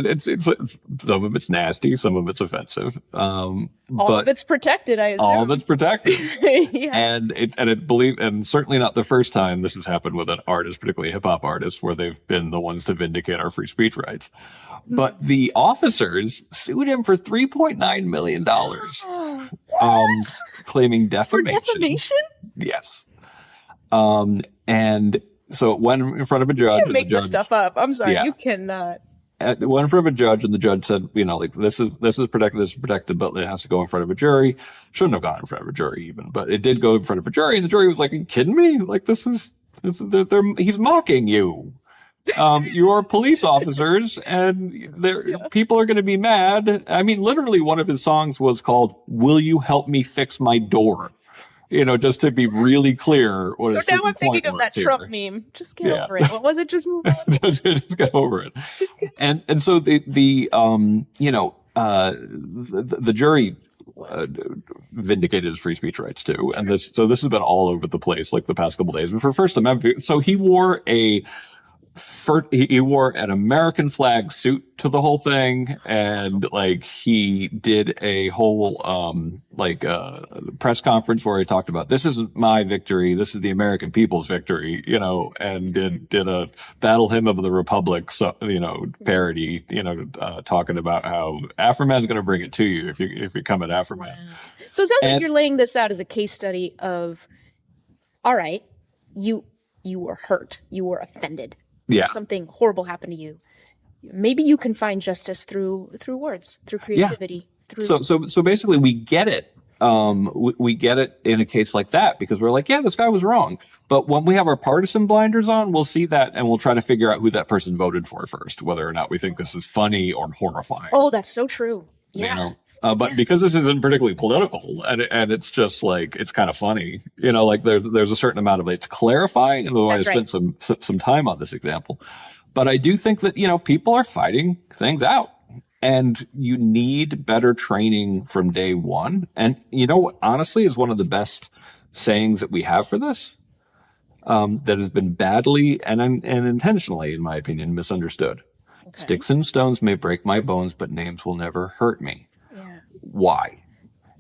it's some of it's nasty, some of it's offensive. All of it's protected, I assume. All of it's protected. Yeah. And certainly not the first time this has happened with an artist, particularly a hip hop artist, where they've been the ones to vindicate our free speech rights. But the officers sued him for $3.9 million, claiming defamation. For defamation? Yes. And so it went in front of a judge. You can't make this stuff up. I'm sorry, Yeah. you cannot. It went in front of a judge, and the judge said, this is protected, but it has to go in front of a jury. Shouldn't have gone in front of a jury even, but it did go in front of a jury, and the jury was like, "Are you kidding me? Like he's mocking you. You are police officers, and people are going to be mad." I mean, literally, one of his songs was called "Will You Help Me Fix My Door?" Just to be really clear. So now I'm thinking of that Trump meme. Just get over it. What was it? Just move on. just get over it. And so the jury vindicated his free speech rights too. And this has been all over the place like the past couple of days. But for First Amendment, so he wore an American flag suit to the whole thing, and like he did a whole press conference where he talked about, this isn't my victory, this is the American people's victory, and did a battle hymn of the Republic, parody, talking about how Afroman's going to bring it to you if you come at Afroman. Wow. So it sounds like you're laying this out as a case study of, all right, you were hurt, you were offended. Yeah. Something horrible happened to you. Maybe you can find justice through words, through creativity. Yeah. So basically, we get it. We get it in a case like that because we're like, yeah, this guy was wrong. But when we have our partisan blinders on, we'll see that and we'll try to figure out who that person voted for first, whether or not we think this is funny or horrifying. Oh, that's so true. Yeah. But because this isn't particularly political, and it's just like, it's kind of funny, like there's a certain amount of it's clarifying, and I spent some time on this example. But I do think that people are fighting things out, and you need better training from day one. And what honestly is one of the best sayings that we have for this, that has been badly and intentionally, in my opinion, misunderstood. Okay. Sticks and stones may break my bones, but names will never hurt me. Why?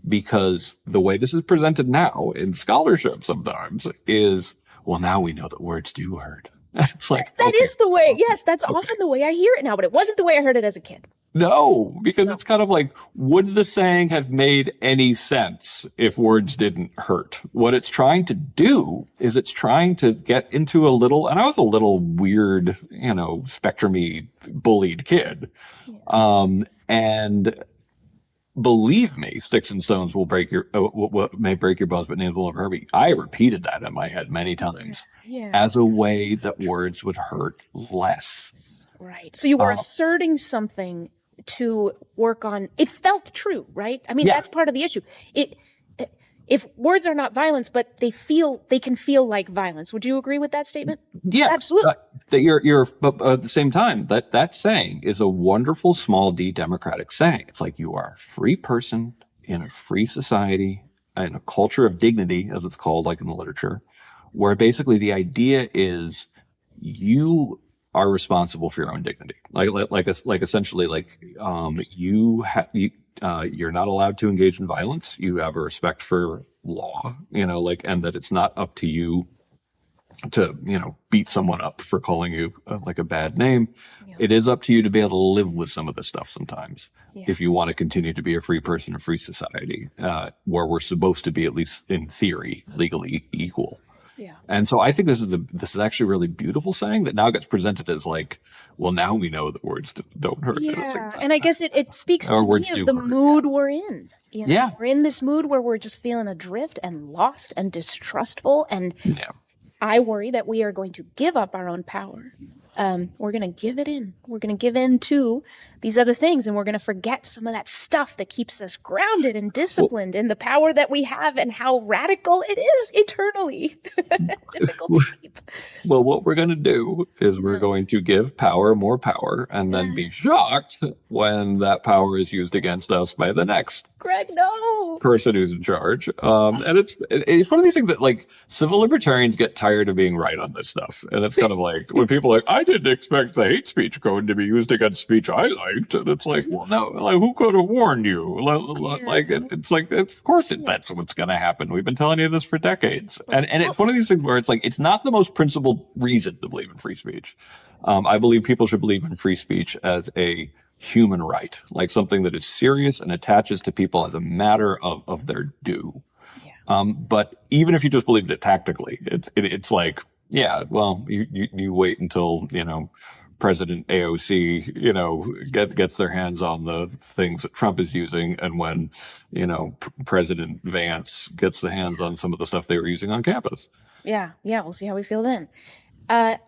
Because the way this is presented now in scholarship sometimes is, well, now we know that words do hurt. It's like, that is the way. Yes, that's often the way I hear it now, but it wasn't the way I heard it as a kid. No, because it's kind of like, would the saying have made any sense if words didn't hurt? What it's trying to do is it's trying to get into a little, and I was a little weird, spectrum-y bullied kid. And believe me, sticks and stones will break your may break your bones, but names will never hurt me. I repeated that in my head many times as a way that words would hurt less. Right. So you were asserting something to work on. It felt true, right? I mean, that's part of the issue. If words are not violence, but they can feel like violence. Would you agree with that statement? Yeah, absolutely. But at the same time, that saying is a wonderful, small d democratic saying. It's like you are a free person in a free society, in a culture of dignity, as it's called, like in the literature, where basically the idea is you are responsible for your own dignity. Like essentially, you're not allowed to engage in violence. You have a respect for law, and that it's not up to you to, beat someone up for calling you like a bad name. Yeah. It is up to you to be able to live with some of this stuff sometimes. Yeah. If you want to continue to be a free person in a free society, where we're supposed to be, at least in theory, legally equal. Yeah. And so I think this is actually a really beautiful saying that now gets presented as like, well, now we know that words don't hurt. Yeah. And I guess it speaks to me of the mood we're in. Yeah. We're in this mood where we're just feeling adrift and lost and distrustful. And I worry that we are going to give up our own power. We're going to give it in. We're going to give in to these other things, and we're going to forget some of that stuff that keeps us grounded and disciplined in the power that we have and how radical it is eternally difficult to keep. Well, what we're going to do is we're going to give power more power and then be shocked when that power is used against us by the next Greg, no. person who's in charge. And it's one of these things that like civil libertarians get tired of being right on this stuff. And it's kind of like when people are like, I didn't expect the hate speech code to be used against speech I liked. And it's like, well, no, like who could have warned you? Like, it's like, of course that's what's going to happen. We've been telling you this for decades. And it's one of these things where it's like, it's not the most principled reason to believe in free speech. I believe people should believe in free speech as a human right, like something that is serious and attaches to people as a matter of their due. Yeah. But even if you just believed it tactically, it's like, yeah, well, you wait until, President AOC, gets their hands on the things that Trump is using. And when, President Vance gets the hands on some of the stuff they were using on campus. Yeah. We'll see how we feel then.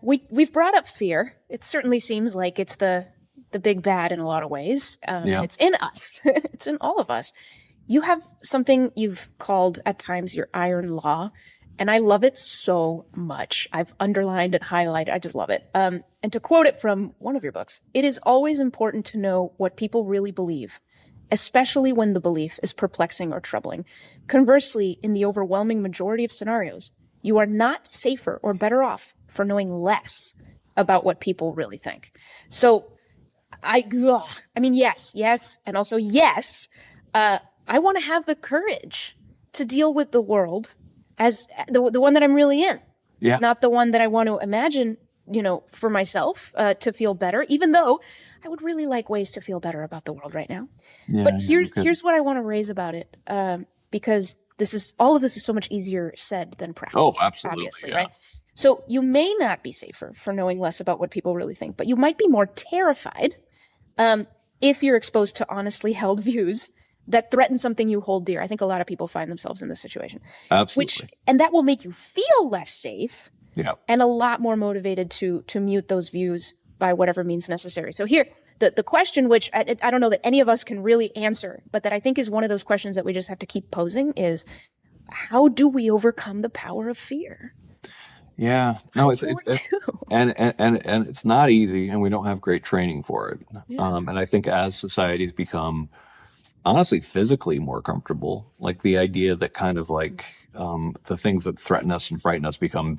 We've brought up fear. It certainly seems like it's the big bad in a lot of ways. It's in us. It's in all of us. You have something you've called at times your iron law, and I love it so much. I've underlined and highlighted. I just love it. And to quote it from one of your books, it is always important to know what people really believe, especially when the belief is perplexing or troubling. Conversely, in the overwhelming majority of scenarios, you are not safer or better off for knowing less about what people really think. So yes, and also yes, I want to have the courage to deal with the world as the one that I'm really in, not the one that I want to imagine, for myself, to feel better, even though I would really like ways to feel better about the world right now. Yeah, but here's what I want to raise about it, because all of this is so much easier said than practiced. Oh, absolutely. Obviously, right? So you may not be safer for knowing less about what people really think, but you might be more terrified if you're exposed to honestly held views that threaten something you hold dear. I think a lot of people find themselves in this situation. Absolutely. And that will make you feel less safe and a lot more motivated to mute those views by whatever means necessary. So here, the question, which I don't know that any of us can really answer, but that I think is one of those questions that we just have to keep posing is, how do we overcome the power of fear? Yeah, no, it's and it's not easy, and we don't have great training for it. Yeah. And I think as societies become honestly physically more comfortable, like the idea that kind of like the things that threaten us and frighten us become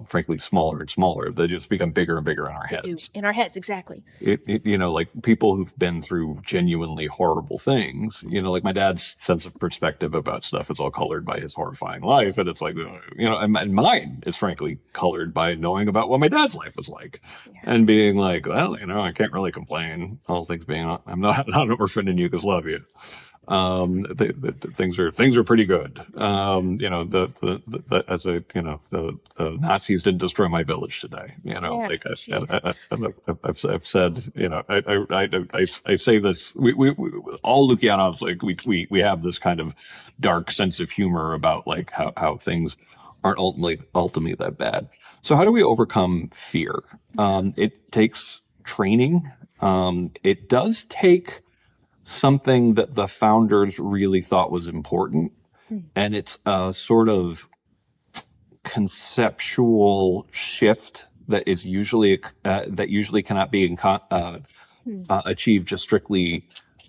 frankly smaller and smaller. They just become bigger and bigger in our heads. In our heads, exactly. Like people who've been through genuinely horrible things, like my dad's sense of perspective about stuff is all colored by his horrifying life. And it's like, and mine is frankly colored by knowing about what my dad's life was like and being like, well, I can't really complain. All things being, I'm not an orphan in Yugoslavia. Things are pretty good. As a the Nazis didn't destroy my village today. Yeah, jeez. I've said, I say this. We all Lukianoffs, like we have this kind of dark sense of humor about like how things aren't ultimately that bad. So how do we overcome fear? It takes training. It does take something that the founders really thought was important, and it's a sort of conceptual shift that is usually that usually cannot be achieved just strictly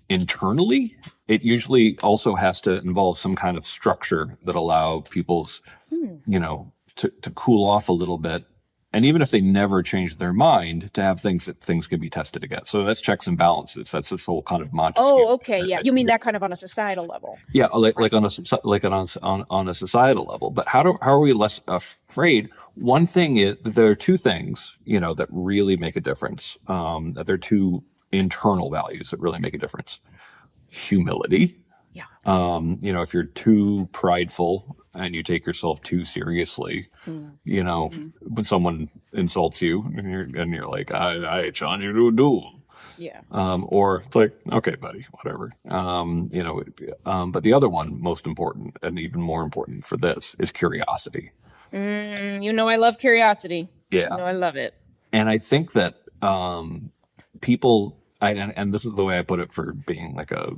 internally. It usually also has to involve some kind of structure that allow people's to cool off a little bit, and even if they never change their mind, to have things can be tested again. So that's checks and balances. That's this whole kind of Montesquieu. Oh, okay, yeah. You mean that kind of on a societal level? Yeah, like on a societal level. But how are we less afraid? One thing is that there are two things that really make a difference. That there are two internal values that really make a difference. Humility. Yeah. If you're too prideful and you take yourself too seriously, when someone insults you and you're like, I challenge you to a duel. Yeah. Or it's like, okay, buddy, whatever. But the other one, most important and even more important for this, is curiosity. I love curiosity. Yeah. I love it. And I think that people, and this is the way I put it for being like a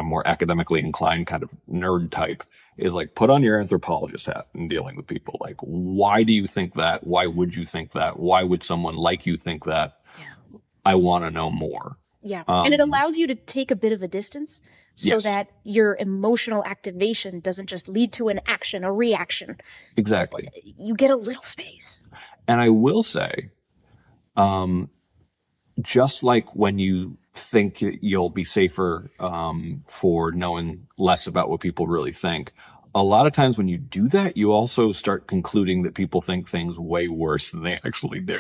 more academically inclined kind of nerd type, is like put on your anthropologist hat in dealing with people. Like, why do you think that? Why would you think that? Why would someone like you think that? Yeah. I want to know more. Yeah. And it allows you to take a bit of a distance so Yes. that your emotional activation doesn't just lead to an action, a reaction. Exactly. You get a little space. And I will say, just like when you think you'll be safer for knowing less about what people really think, a lot of times when you do that, you also start concluding that people think things way worse than they actually do.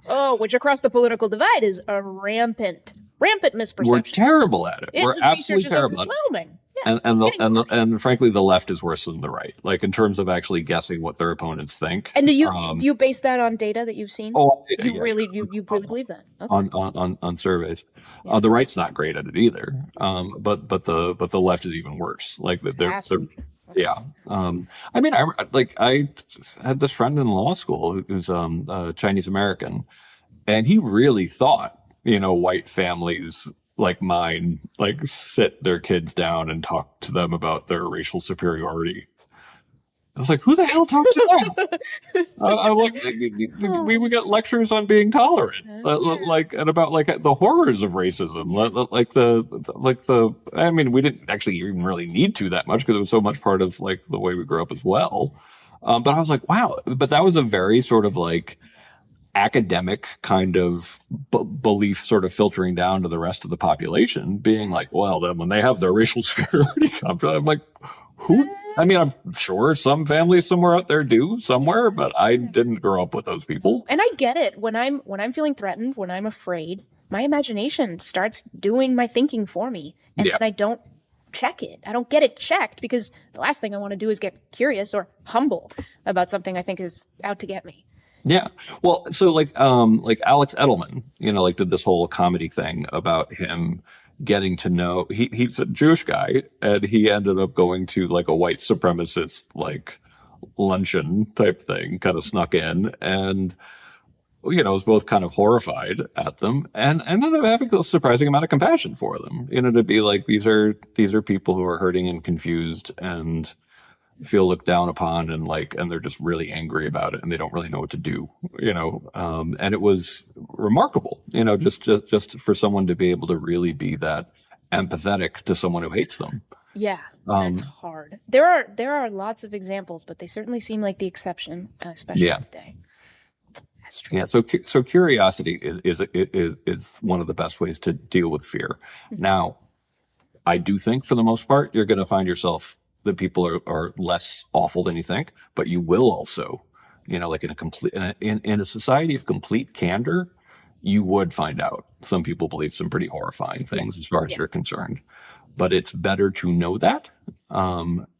Oh, which across the political divide is a rampant misperception. We're terrible at it. We're absolutely terrible at it. Overwhelming. Yeah, And frankly, the left is worse than the right, like in terms of actually guessing what their opponents think. And do you base that on data that you've seen? Oh, you yeah. really believe that? Okay. On surveys. The right's not great at it either. But the left is even worse. Like they're yeah. I had this friend in law school who's Chinese American, and he really thought white families like mine like sit their kids down and talk to them about their racial superiority. I was like, who the hell talks to them? I'm like, we get lectures on being tolerant, and about like the horrors of racism, I mean, we didn't actually even really need to that much because it was so much part of like the way we grew up as well. But I was like, wow, but that was a very sort of like academic kind of belief sort of filtering down to the rest of the population, being like, well, then when they have their racial superiority complex, I'm like, who? I mean, I'm sure some families somewhere out there do somewhere, but I didn't grow up with those people. And I get it. When I'm feeling threatened, when I'm afraid, my imagination starts doing my thinking for me, and then I don't check it. I don't get it checked because the last thing I want to do is get curious or humble about something I think is out to get me. Yeah. Well, so like Alex Edelman, like did this whole comedy thing about him getting to know, he's a Jewish guy, and he ended up going to like a white supremacist like luncheon type thing, kind of snuck in, and was both kind of horrified at them and ended up having a surprising amount of compassion for them. To be like, these are people who are hurting and confused and feel looked down upon, and they're just really angry about it, and they don't really know what to do, and it was remarkable, just for someone to be able to really be that empathetic to someone who hates them. Yeah, that's hard. There are lots of examples, but they certainly seem like the exception, especially today. That's true. Yeah. So curiosity is one of the best ways to deal with fear. Mm-hmm. Now, I do think for the most part, you're going to find yourself that people are less awful than you think, but you will also, like in a society of complete candor, you would find out some people believe some pretty horrifying things as far as you're concerned. but it's better to know that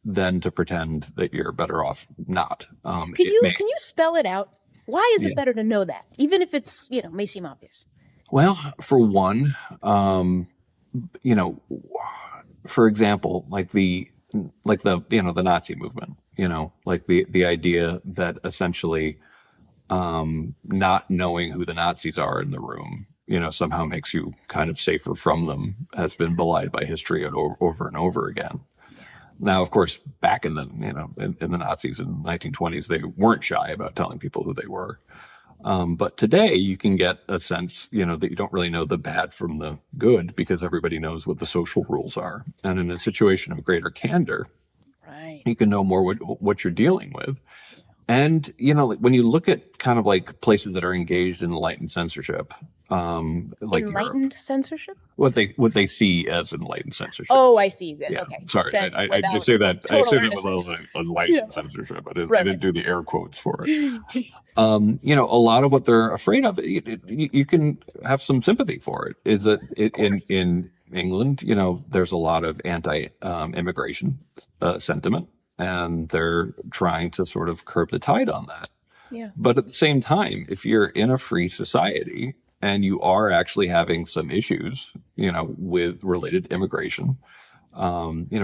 than to pretend that you're better off not. Can you spell it out? Why is Yeah. it better to know that, even if it's may seem obvious? Well, for one, you know, for example, like the the Nazi movement, like the idea that essentially not knowing who the Nazis are in the room, somehow makes you kind of safer from them, has been belied by history over and over again. Now, of course, back in the in the Nazis in the 1920s, they weren't shy about telling people who they were. But today you can get a sense, that you don't really know the bad from the good because everybody knows what the social rules are. And in a situation of greater candor, Right. you can know more what you're dealing with. And, like when you look at kind of like places that are engaged in enlightened censorship, like Enlightened Europe, censorship? what they see as enlightened censorship. Oh, I see. Yeah, Okay. sorry, Said I without say that total with innocence. enlightened censorship. I Right. didn't do the air quotes for it. A lot of what they're afraid of, you can have some sympathy for it. Is that in England, there's a lot of anti-immigration sentiment, and they're trying to sort of curb the tide on that. Yeah. But at the same time, if you're in a free society and you are actually having some issues, with related to immigration,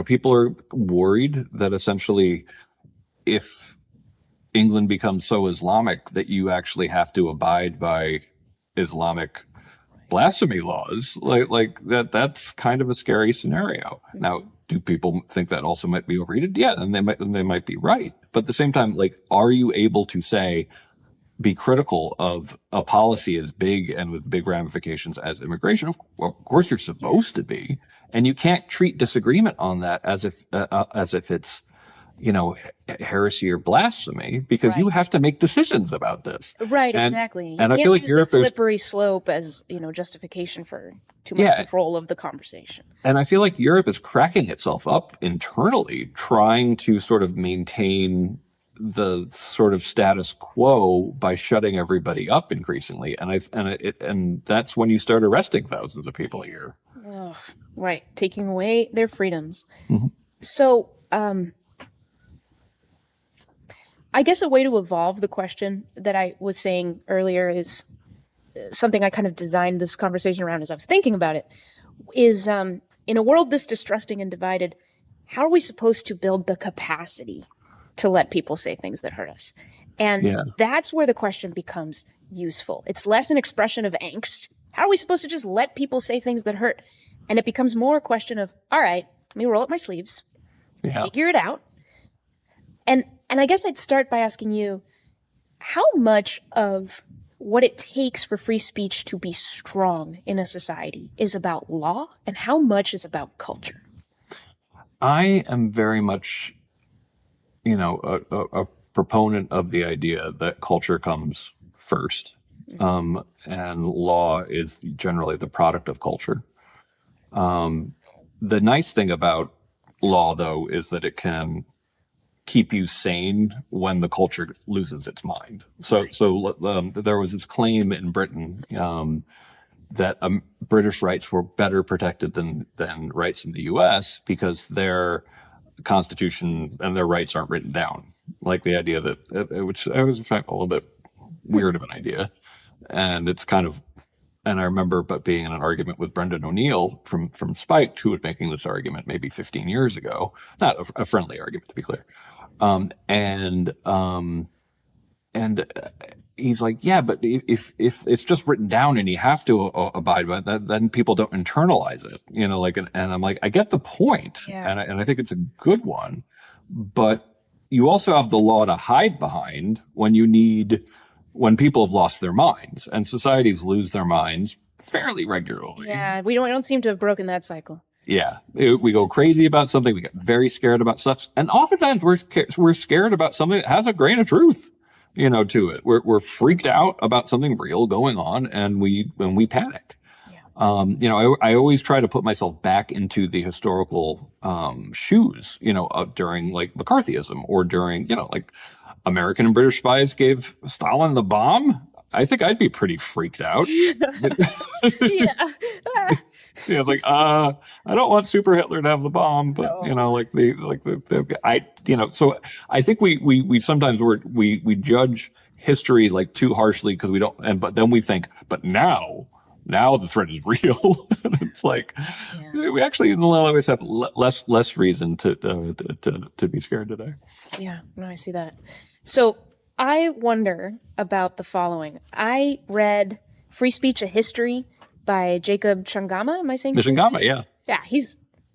people are worried that essentially if England becomes so Islamic that you actually have to abide by Islamic blasphemy laws, like that's kind of a scary scenario. Now, do people think that also might be overrated? Yeah, and they might be right. But at the same time, like, are you able to be critical of a policy as big and with big ramifications as immigration? Of course, you're supposed to be, and you can't treat disagreement on that as if it's heresy or blasphemy, because you have to make decisions about this. Right, exactly. You And can't I feel like use Europe the slippery slope as, justification for too much control of the conversation. And I feel like Europe is cracking itself up internally, trying to sort of maintain the sort of status quo by shutting everybody up increasingly. And that's when you start arresting thousands of people a year. Ugh, right, taking away their freedoms. Mm-hmm. So, I guess a way to evolve the question that I was saying earlier is something I kind of designed this conversation around as I was thinking about it, is in a world this distrusting and divided, how are we supposed to build the capacity to let people say things that hurt us? And that's where the question becomes useful. It's less an expression of angst. How are we supposed to just let people say things that hurt? And it becomes more a question of, all right, let me roll up my sleeves, figure it out. And I guess I'd start by asking you, how much of what it takes for free speech to be strong in a society is about law, and how much is about culture? I am very much, a proponent of the idea that culture comes first, and law is generally the product of culture. The nice thing about law, though, is that it can keep you sane when the culture loses its mind. So there was this claim in Britain that British rights were better protected than rights in the U.S. because their constitution and their rights aren't written down. Like the idea that, which was in fact a little bit weird of an idea, and it's kind of. And I remember being in an argument with Brendan O'Neill from Spiked, who was making this argument maybe 15 years ago. Not a friendly argument, to be clear. And he's like, yeah, but if it's just written down and you have to abide by that, then people don't internalize it, and I'm like, I get the point, and I think it's a good one, but you also have the law to hide behind when people have lost their minds, and societies lose their minds fairly regularly. Yeah, we don't seem to have broken that cycle. Yeah, we go crazy about something. We get very scared about stuff, and oftentimes we're scared about something that has a grain of truth, to it. We're freaked out about something real going on, and when we panic. Yeah. I always try to put myself back into the historical shoes, during like McCarthyism, or during like American and British spies gave Stalin the bomb. I think I'd be pretty freaked out. Yeah. Like I don't want Super Hitler to have the bomb, but No. so I think we sometimes we judge history like too harshly because we don't, but then we think, but now the threat is real. And it's like we actually in a lot of ways have less reason to be scared today. Yeah, no, I see that. So I wonder about the following. I read Free Speech: A History by Jacob Changama. Am I saying his name Mishangama, right? yeah. Yeah,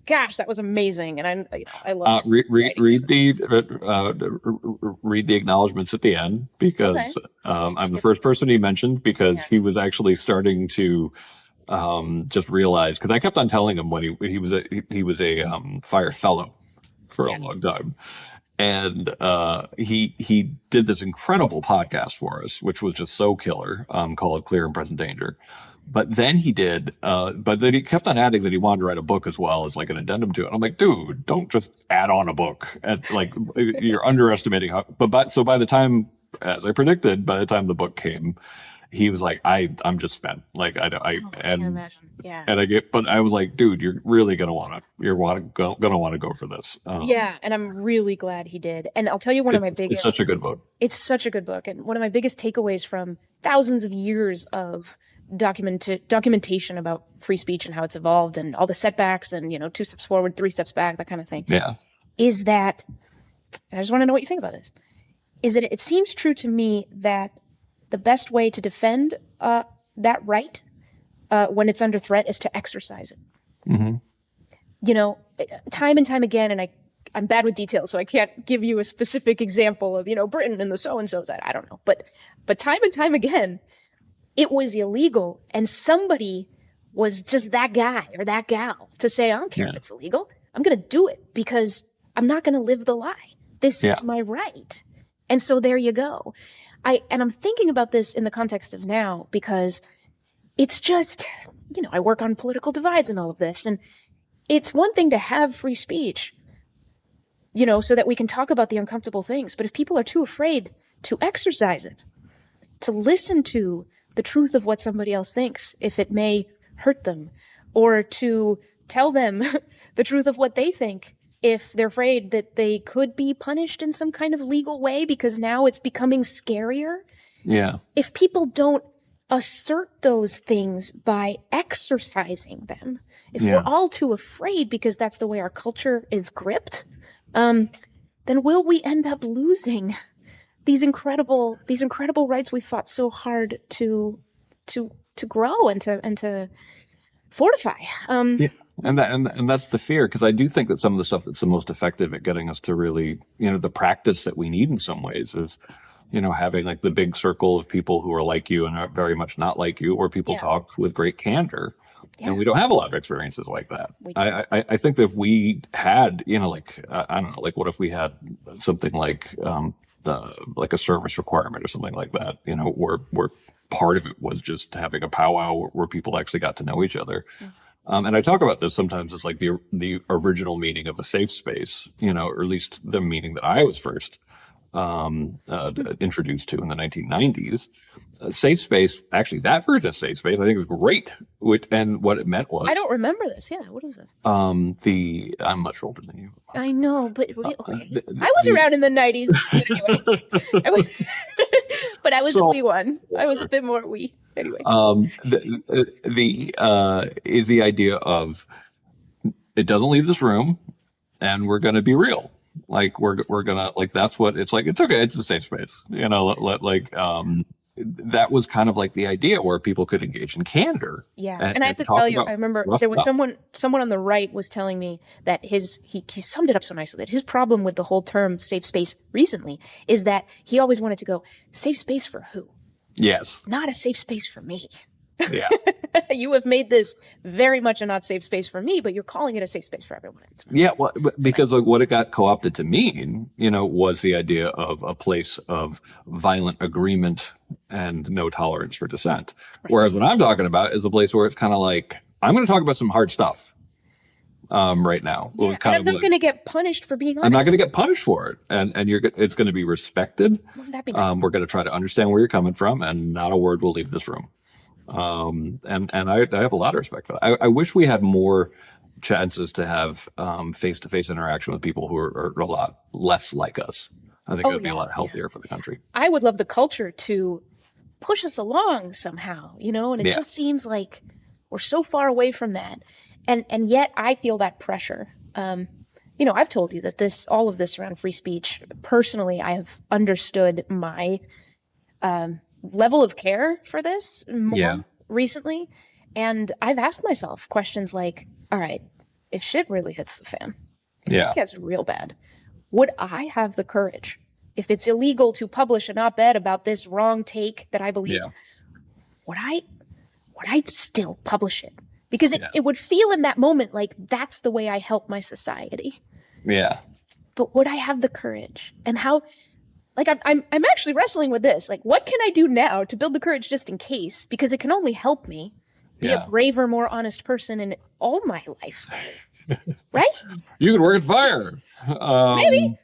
gosh, that was amazing, and I love read the acknowledgments at the end because I'm the first person he mentioned because he was actually starting to just realize, because I kept on telling him when he was a fire fellow for a long time. And he did this incredible podcast for us, which was just so killer, called Clear and Present Danger. But then he kept on adding that he wanted to write a book as well as like an addendum to it. I'm like, dude, don't just add on a book. And like, you're underestimating how. So by the time, as I predicted, by the time the book came, he was like, I'm just spent. Like can't imagine. Yeah. But I was like, dude, you're really gonna want to go for this. Yeah, and I'm really glad he did. And I'll tell you one of my biggest. It's such a good book. It's such a good book, and one of my biggest takeaways from thousands of years of documentation about free speech and how it's evolved and all the setbacks and 2 steps forward, 3 steps back, that kind of thing. Yeah. Is that, and I just want to know what you think about this. Is that it seems true to me that the best way to defend that right when it's under threat is to exercise it. Mm-hmm. Time and time again, and I'm bad with details, so I can't give you a specific example of, Britain and the so-and-sos. I don't know. But time and time again, it was illegal, and somebody was just that guy or that gal to say, I don't care if it's illegal. I'm going to do it because I'm not going to live the lie. This is my right. And so there you go. I'm thinking about this in the context of now because it's just, I work on political divides and all of this. And it's one thing to have free speech, so that we can talk about the uncomfortable things. But if people are too afraid to exercise it, to listen to the truth of what somebody else thinks, if it may hurt them, or to tell them the truth of what they think, if they're afraid that they could be punished in some kind of legal way because now it's becoming scarier. Yeah. If people don't assert those things by exercising them, if we're all too afraid because that's the way our culture is gripped, then will we end up losing these incredible rights we fought so hard to grow and to fortify? And that's the fear, because I do think that some of the stuff that's the most effective at getting us to really, the practice that we need in some ways is, having like the big circle of people who are like you and are very much not like you, or people talk with great candor. Yeah. And we don't have a lot of experiences like that. I think that if we had, I don't know, like what if we had something like like a service requirement or something like that, where part of it was just having a powwow where people actually got to know each other. And I talk about this sometimes as like the original meaning of a safe space, or at least the meaning that I was first introduced to in the 1990s. Safe space, actually, that version of safe space, I think is great. And what it meant was, I don't remember this. Yeah, what is this? I'm much older than you. I know, but okay. I was around in the 90s. Anyway. But I was a wee one. I was a bit more wee. Anyway. Is the idea of it doesn't leave this room, and we're going to be real. Like we're gonna, like, that's what it's like. It's okay. It's a safe space. That was kind of like the idea where people could engage in candor. Yeah. And I have to tell you, I remember there was someone on the right was telling me that he summed it up so nicely, that his problem with the whole term safe space recently is that he always wanted to go, safe space for who? Yes. Not a safe space for me. Yeah. You have made this very much a not safe space for me, but you're calling it a safe space for everyone. Yeah, well, because like what it got co-opted to mean, was the idea of a place of violent agreement and no tolerance for dissent. Right. Whereas what I'm talking about is a place where it's kind of like, I'm going to talk about some hard stuff. right now. It was And kind I'm of not like, going to get punished for being honest. I'm not going to get punished for it, and it's going to be respected. Wouldn't that be nice? We're going to try to understand where you're coming from, and not a word will leave this room. And I have a lot of respect for that. I wish we had more chances to have face-to-face interaction with people who are a lot less like us. I think it would be a lot healthier for the country. I would love the culture to push us along somehow, and it just seems like we're so far away from that. And yet I feel that pressure. I've told you that all of this around free speech, personally, I have understood my level of care for this more recently. And I've asked myself questions like, all right, if shit really hits the fan, if it gets real bad, would I have the courage, if it's illegal to publish an op-ed about this wrong take that I believe, would I still publish it? Because it would feel in that moment like that's the way I help my society. Yeah. But would I have the courage? And how, like, I'm actually wrestling with this. Like, what can I do now to build the courage just in case? Because it can only help me be a braver, more honest person in all my life. Right? You could work at fire. Maybe.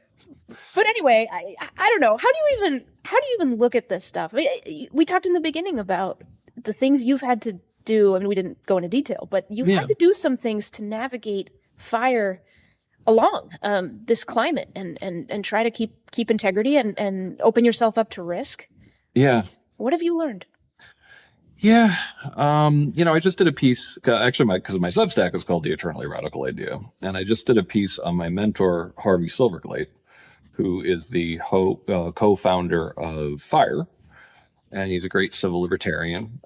But anyway, I don't know. How do you even look at this stuff? I mean, we talked in the beginning about the things you've had to do. I mean, we didn't go into detail, but you've had to do some things to navigate fire along this climate and try to keep integrity and open yourself up to risk. Yeah. What have you learned? Yeah. I just did a piece, actually, because my Substack is called The Eternally Radical Idea. And I just did a piece on my mentor, Harvey Silverglate, who is the co-founder of FIRE. And he's a great civil libertarian.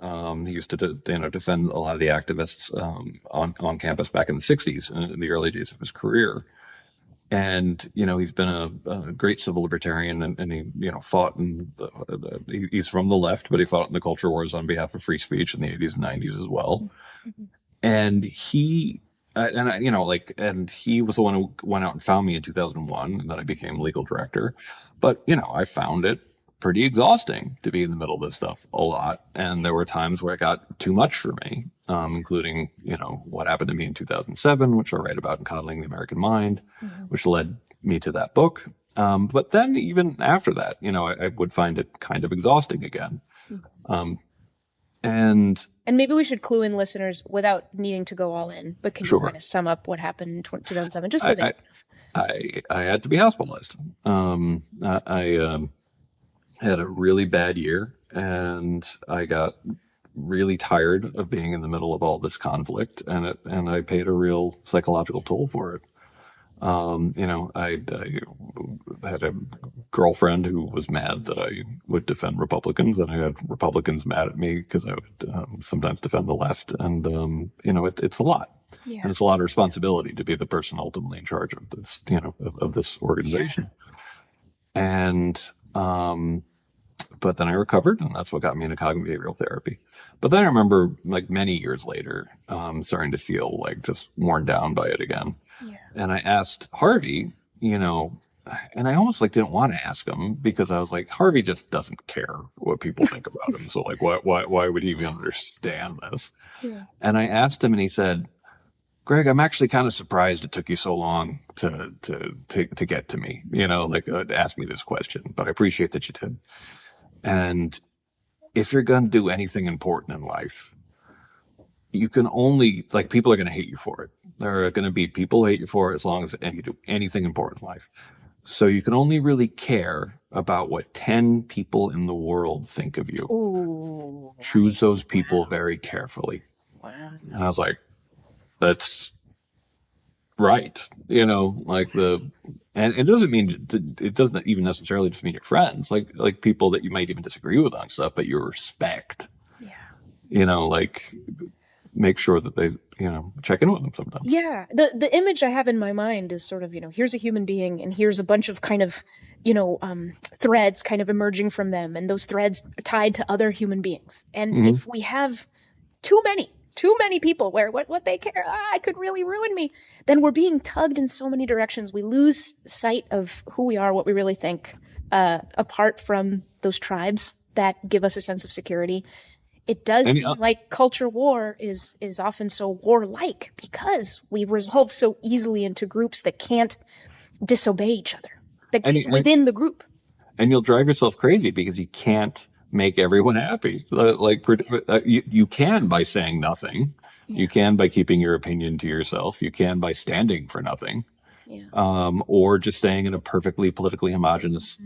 He used to defend a lot of the activists on campus back in the 60s, in the early days of his career. And, he's been a great civil libertarian, and he, fought he's from the left, but he fought in the culture wars on behalf of free speech in the 80s and 90s as well. And he, and he was the one who went out and found me in 2001, and then I became legal director. But, I found it pretty exhausting to be in the middle of this stuff a lot. And there were times where it got too much for me, including, what happened to me in 2007, which I write about in Coddling the American Mind, which led me to that book. But then even after that, I would find it kind of exhausting again. And maybe we should clue in listeners without needing to go all in, but can you kind of sum up what happened in 2007? Just so I had to be hospitalized. I had a really bad year, and I got really tired of being in the middle of all this conflict, and I paid a real psychological toll for it. I had a girlfriend who was mad that I would defend Republicans, and I had Republicans mad at me because I would sometimes defend the left, and it's a lot. Yeah. And it's a lot of responsibility to be the person ultimately in charge of this, of this organization. Yeah. And but then I recovered, and that's what got me into cognitive behavioral therapy. But then I remember, like, many years later, starting to feel like just worn down by it again. Yeah. And I asked Harvey, and I almost didn't want to ask him, because I was like, Harvey just doesn't care what people think about him. So why would he even understand this? Yeah. And I asked him, and he said, Greg, I'm actually kind of surprised it took you so long to get to me, to ask me this question, but I appreciate that you did. And if you're going to do anything important in life, you can only, people are going to hate you for it. There are going to be people who hate you for it as long as you do anything important in life. So you can only really care about what 10 people in the world think of you. Ooh. Choose those people very carefully. Wow. And I was like, that's right. And it doesn't mean, it doesn't even necessarily just mean your friends, like people that you might even disagree with on stuff, but you respect. Yeah. Make sure that they, check in with them sometimes. Yeah. The image I have in my mind is sort of, here's a human being, and here's a bunch of kind of, threads kind of emerging from them, and those threads are tied to other human beings. And if we have too many people where what they care, could really ruin me, then we're being tugged in so many directions. We lose sight of who we are, what we really think, apart from those tribes that give us a sense of security. It does And seem like culture war is often so warlike because we resolve so easily into groups that can't disobey each other, that and, get within the group. and you'll drive yourself crazy because you can't make everyone happy. You can by saying nothing. Yeah. You can by keeping your opinion to yourself. You can by standing for nothing, Yeah. or just staying in a perfectly politically homogenous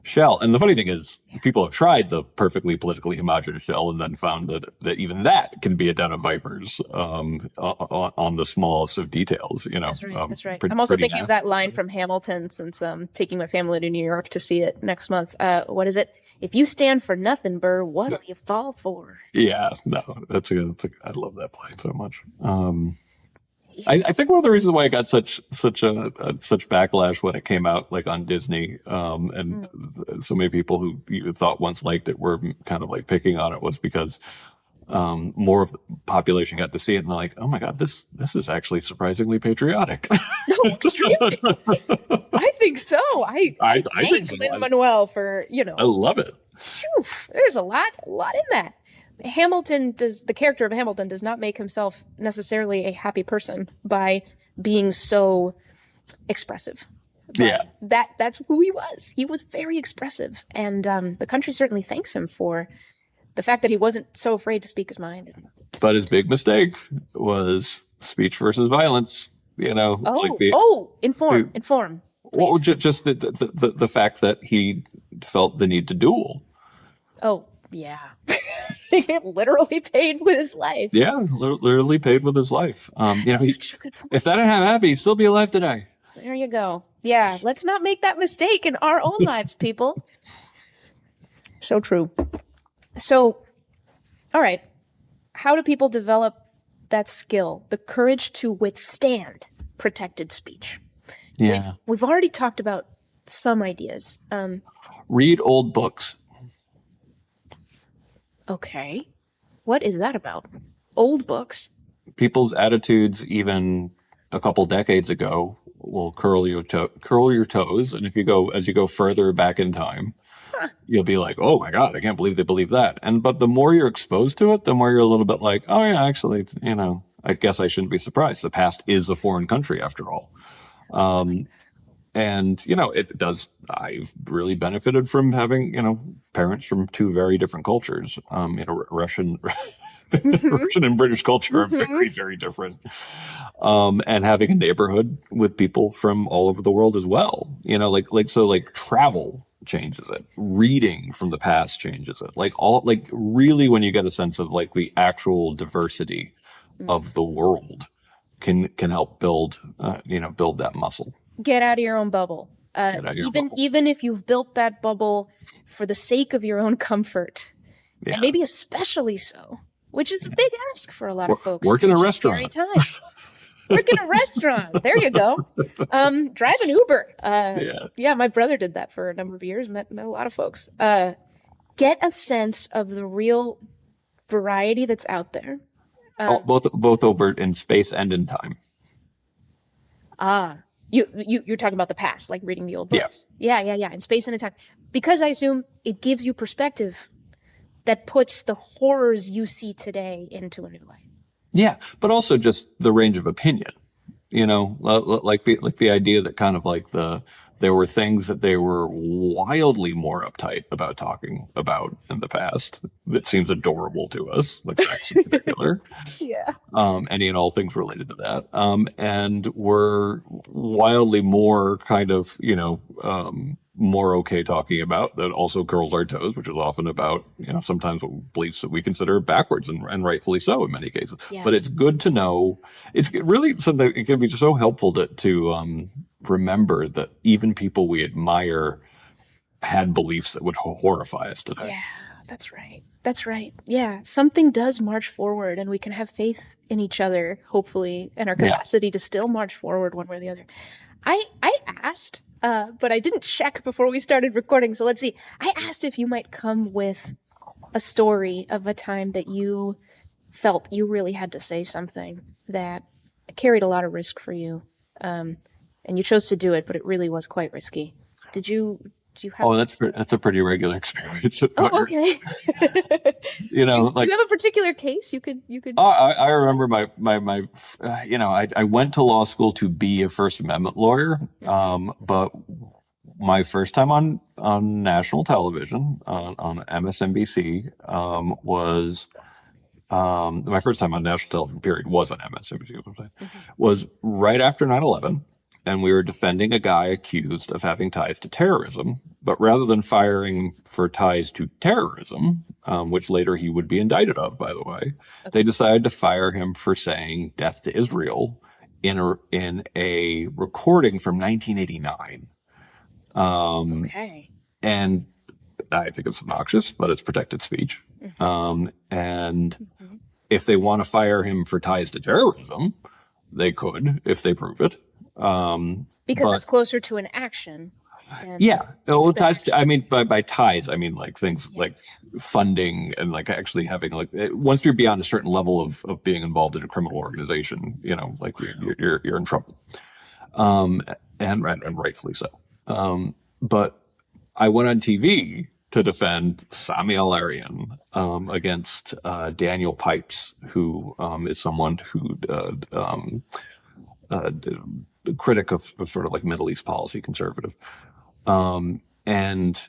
shell. And the funny thing is, people have tried the perfectly politically homogenous shell and then found that even that can be a den of vipers, on the smallest of details. That's right. That's right. I'm also thinking of that line from Hamilton, since I'm taking my family to New York to see it next month. What is it? If you stand for nothing, Burr, what'll you fall for? Yeah, no, I love that play so much. I think one of the reasons why it got such backlash when it came out, like on Disney, and so many people who you thought once liked it were kind of like picking on it, was because more of the population got to see it and they're like, oh my god, this is actually surprisingly patriotic. No, extremely. I think so. I think so. Lin-Manuel for I love it. Phew, there's a lot in that. The character of Hamilton does not make himself necessarily a happy person by being so expressive. But that's who he was. He was very expressive, and the country certainly thanks him for the fact that he wasn't so afraid to speak his mind. But his big mistake was speech versus violence. Inform. Well, just the fact that he felt the need to duel. Oh, yeah. He literally paid with his life. Yeah, literally paid with his life. If that didn't happen, he'd still be alive today. There you go. Yeah, let's not make that mistake in our own lives, people. So true. So, all right. How do people develop that skill, the courage to withstand protected speech? Yeah. We've already talked about some ideas. Read old books. Okay. What is that about? Old books? People's attitudes, even a couple decades ago, will curl your toes. And as you go further back in time, you'll be like, oh my God, I can't believe they believe that. But the more you're exposed to it, the more you're a little bit like, oh yeah, actually, I guess I shouldn't be surprised. The past is a foreign country after all. And it does. I've really benefited from having, parents from two very different cultures. Russian, Russian and British culture are very, very different. And having a neighborhood with people from all over the world as well. Like travel changes it. Reading from the past changes it. Really when you get a sense of like the actual diversity of the world can help build that muscle. Get out of your own bubble. Even if you've built that bubble for the sake of your own comfort, and maybe especially so, which is a big ask for a lot of folks. Work in a restaurant. Scary time. Work in a restaurant. There you go. Drive an Uber. Yeah, my brother did that for a number of years. Met a lot of folks. Get a sense of the real variety that's out there. Both over in space and in time. You're talking about the past, like reading the old books. Yeah. In space and in time. Because I assume it gives you perspective that puts the horrors you see today into a new light. Yeah, but also just the range of opinion. Like the idea that kind of like there were things that they were wildly more uptight about talking about in the past that seems adorable to us, like sex in particular. Yeah. Any and all things related to that. And were wildly more kind of, more okay talking about that also curls our toes, which is often about, sometimes beliefs that we consider backwards and rightfully so in many cases. Yeah. But it's good to know. It's really something, it can be so helpful to remember that even people we admire had beliefs that would horrify us today. Yeah, that's right. Yeah, something does march forward and we can have faith in each other, hopefully, and our capacity to still march forward one way or the other. I asked, but I didn't check before we started recording, so let's see. I asked if you might come with a story of a time that you felt you really had to say something that carried a lot of risk for you. And you chose to do it, but it really was quite risky. Did you Do you have? Oh, that's a pretty regular experience at Oh, fire. okay. You know, Do like you have a particular case you could? I remember I went to law school to be a First Amendment lawyer, but my first time on national television on MSNBC was my first time on national television period was on MSNBC was right after 9/11, and we were defending a guy accused of having ties to terrorism. But rather than firing for ties to terrorism, which later he would be indicted of, by the way, they decided to fire him for saying "Death to Israel" in a recording from 1989. Okay. And I think it's obnoxious, but it's protected speech. And if they want to fire him for ties to terrorism, they could if they prove it. Because But that's closer to an action. yeah, well, the ties. action. I mean, by ties, I mean like things like funding and like actually having like once you're beyond a certain level of being involved in a criminal organization, you know, like you're in trouble, and rightfully so. But I went on TV to defend Sami Al-Arian against Daniel Pipes, who is someone who a critic of sort of like Middle East policy, conservative. And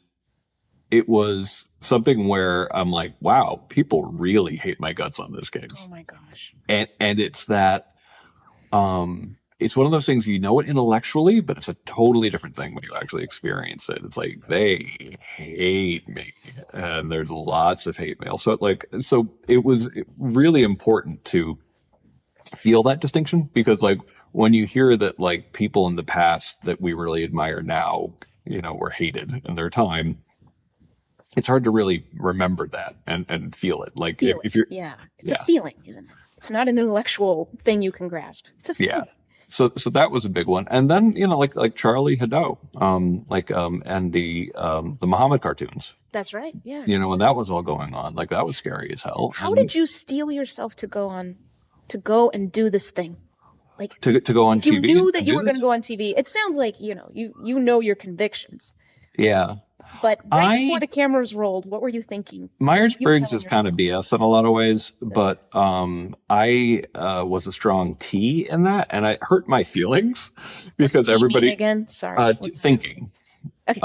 it was something where I'm like, wow, people really hate my guts on this case. Oh my gosh. And it's that it's one of those things, you know it intellectually, but it's a totally different thing when you actually experience it. It's like they hate me, and there's lots of hate mail. So it was really important to feel that distinction, because like when you hear that like people in the past that we really admire now, you know, were hated in their time, it's hard to really remember that and feel it. Like Feel if it. you're Yeah. It's a feeling, isn't it? It's not an intellectual thing you can grasp. It's a feeling. So that was a big one. And then, you know, like Charlie Haddo, and the Muhammad cartoons, That's right. Yeah. you know, when that was all going on, like that was scary as hell. How And did you steel yourself to go and do this thing? Like, to go on if you TV knew and that do you were going to this? go on TV, it sounds like, you know your convictions. Yeah. But before the cameras rolled, what were you thinking? Myers-Briggs telling is kind of BS in a lot of ways, but I was a strong T in that, and it hurt my feelings because What's T mean everybody again? Sorry. thinking, Okay.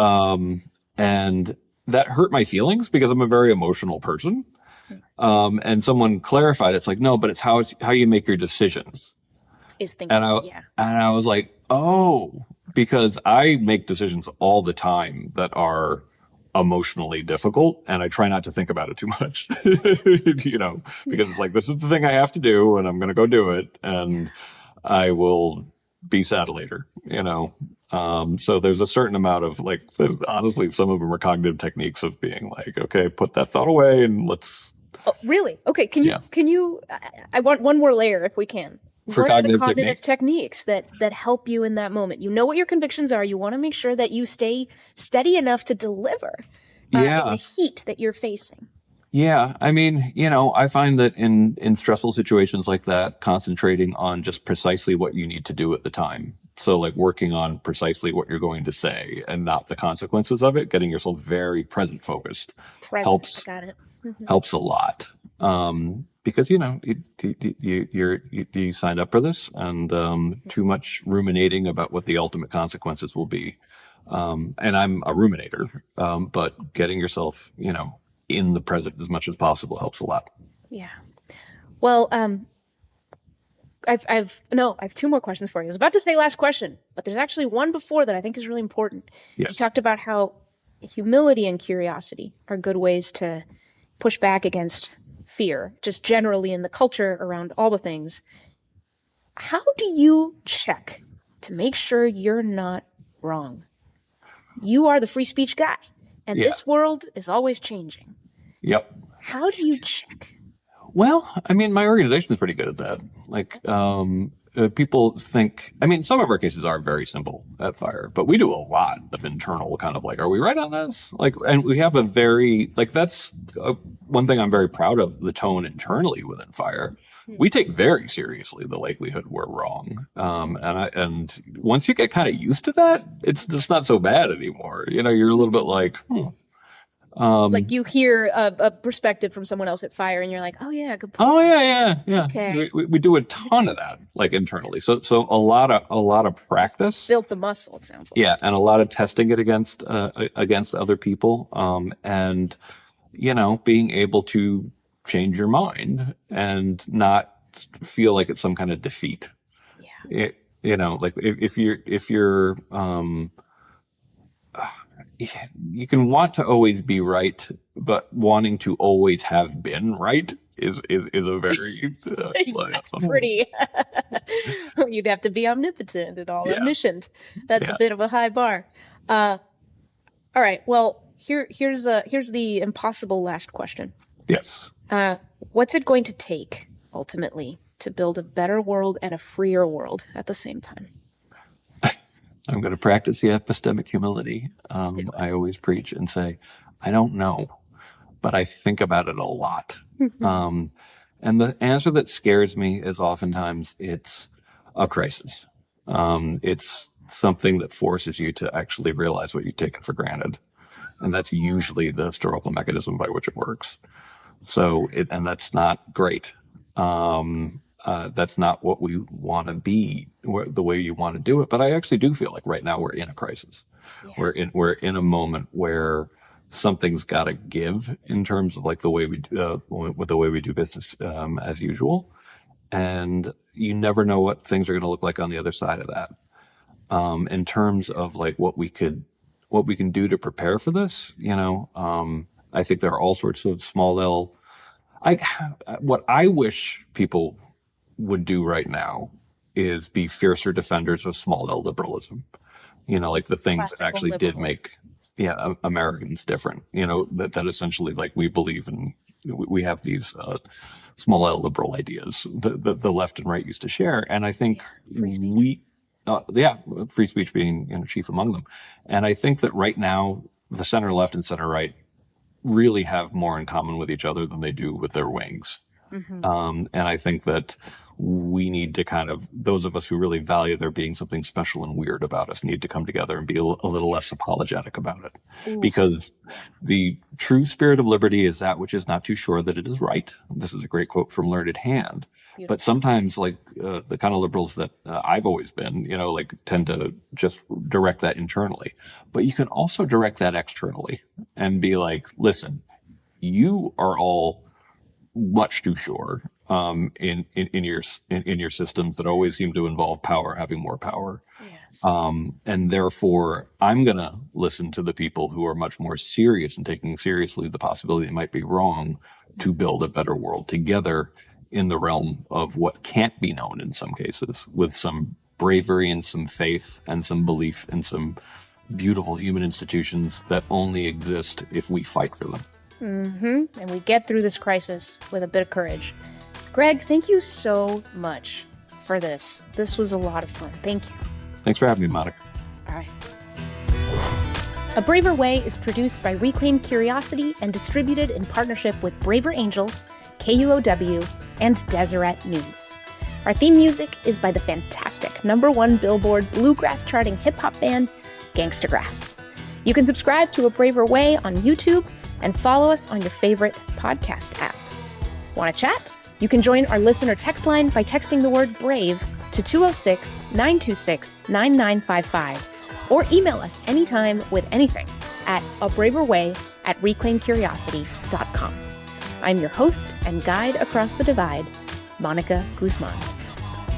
and that hurt my feelings because I'm a very emotional person. And someone clarified, it's like, no, but it's how you make your decisions. Is thinking. And I was like, oh, because I make decisions all the time that are emotionally difficult, and I try not to think about it too much, you know, because it's like, this is the thing I have to do, and I'm going to go do it, and I will be sad later, you know. So there's a certain amount of like, honestly, some of them are cognitive techniques of being like, okay, put that thought away and let's. Oh, really? Okay. Can you, I want one more layer if we can. For what are the cognitive cognitive techniques that help you in that moment? You know what your convictions are. You want to make sure that you stay steady enough to deliver in the heat that you're facing. Yeah, I mean, you know, I find that in stressful situations like that, concentrating on just precisely what you need to do at the time. So like working on precisely what you're going to say and not the consequences of it, getting yourself very present focused helps. Got it. Helps a lot. Because, you know, you signed up for this, and too much ruminating about what the ultimate consequences will be. And I'm a ruminator, but getting yourself, you know, in the present as much as possible helps a lot. Yeah. Well, I've two more questions for you. I was about to say last question, but there's actually one before that I think is really important. Yes. You talked about how humility and curiosity are good ways to push back against fear, just generally in the culture around all the things. How do you check to make sure you're not wrong? You are the free speech guy, and this world is always changing. Yep. How do you check? Well, I mean, my organization is pretty good at that. Like, people think, I mean, some of our cases are very simple at Fire, but we do a lot of internal kind of like, are we right on this? Like, and we have a very, like, that's one thing I'm very proud of, the tone internally within Fire. we take very seriously the likelihood we're wrong. And once you get kind of used to that, it's just not so bad anymore. You're a little bit like, Like you hear a perspective from someone else at Fire, and you're like, "Oh yeah, good point." oh yeah. Okay. We do a ton of that, like internally. So a lot of practice. Built the muscle. It sounds like. Yeah, and a lot of testing it against other people, and being able to change your mind and not feel like it's some kind of defeat. Yeah. Like if you're you can want to always be right, but wanting to always have been right is a very That's pretty. You'd have to be omnipotent and all omniscient. That's a bit of a high bar. All right. Well, here's the impossible last question. Yes. What's it going to take ultimately to build a better world and a freer world at the same time? I'm going to practice the epistemic humility. I always preach and say, I don't know, but I think about it a lot. And the answer that scares me is oftentimes it's a crisis. It's something that forces you to actually realize what you've taken for granted. And that's usually the historical mechanism by which it works. And that's not great. That's not what we want to be, the way you want to do it. But I actually do feel like right now we're in a crisis. Yeah. We're in a moment where something's got to give in terms of like the way we do business as usual, and you never know what things are going to look like on the other side of that. In terms of like what we can do to prepare for this, I think there are all sorts of small L. What I wish people would do right now is be fiercer defenders of small L liberalism. Like the things Classical that actually liberals. did make, Americans different. That essentially like we believe in. We have these small L liberal ideas that the left and right used to share, and I think free speech being chief among them. And I think that right now the center left and center right really have more in common with each other than they do with their wings. Mm-hmm. And I think that we need to those of us who really value there being something special and weird about us need to come together and be a little less apologetic about it. Ooh. Because the true spirit of liberty is that which is not too sure that it is right. This is a great quote from Learned Hand. Beautiful. But sometimes like the kind of liberals that I've always been, tend to just direct that internally. But you can also direct that externally and be like, listen, you are all much too sure in your systems that always seem to involve power having more power. Yes. And therefore, I'm going to listen to the people who are much more serious and taking seriously the possibility they might be wrong to build a better world together in the realm of what can't be known in some cases, with some bravery and some faith and some belief in some beautiful human institutions that only exist if we fight for them. Mm-hmm. And we get through this crisis with a bit of courage. Greg, thank you so much for this. This was a lot of fun. Thank you. Thanks for having me, Monica. All right. A Braver Way is produced by Reclaim Curiosity and distributed in partnership with Braver Angels, KUOW, and Deseret News. Our theme music is by the fantastic #1 Billboard bluegrass charting hip-hop band, Gangsta Grass. You can subscribe to A Braver Way on YouTube and follow us on your favorite podcast app. Want to chat? You can join our listener text line by texting the word BRAVE to 206-926-9955 or email us anytime with anything at abraverway@reclaimcuriosity.com. I'm your host and guide across the divide, Monica Guzman.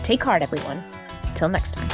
Take heart, everyone. Till next time.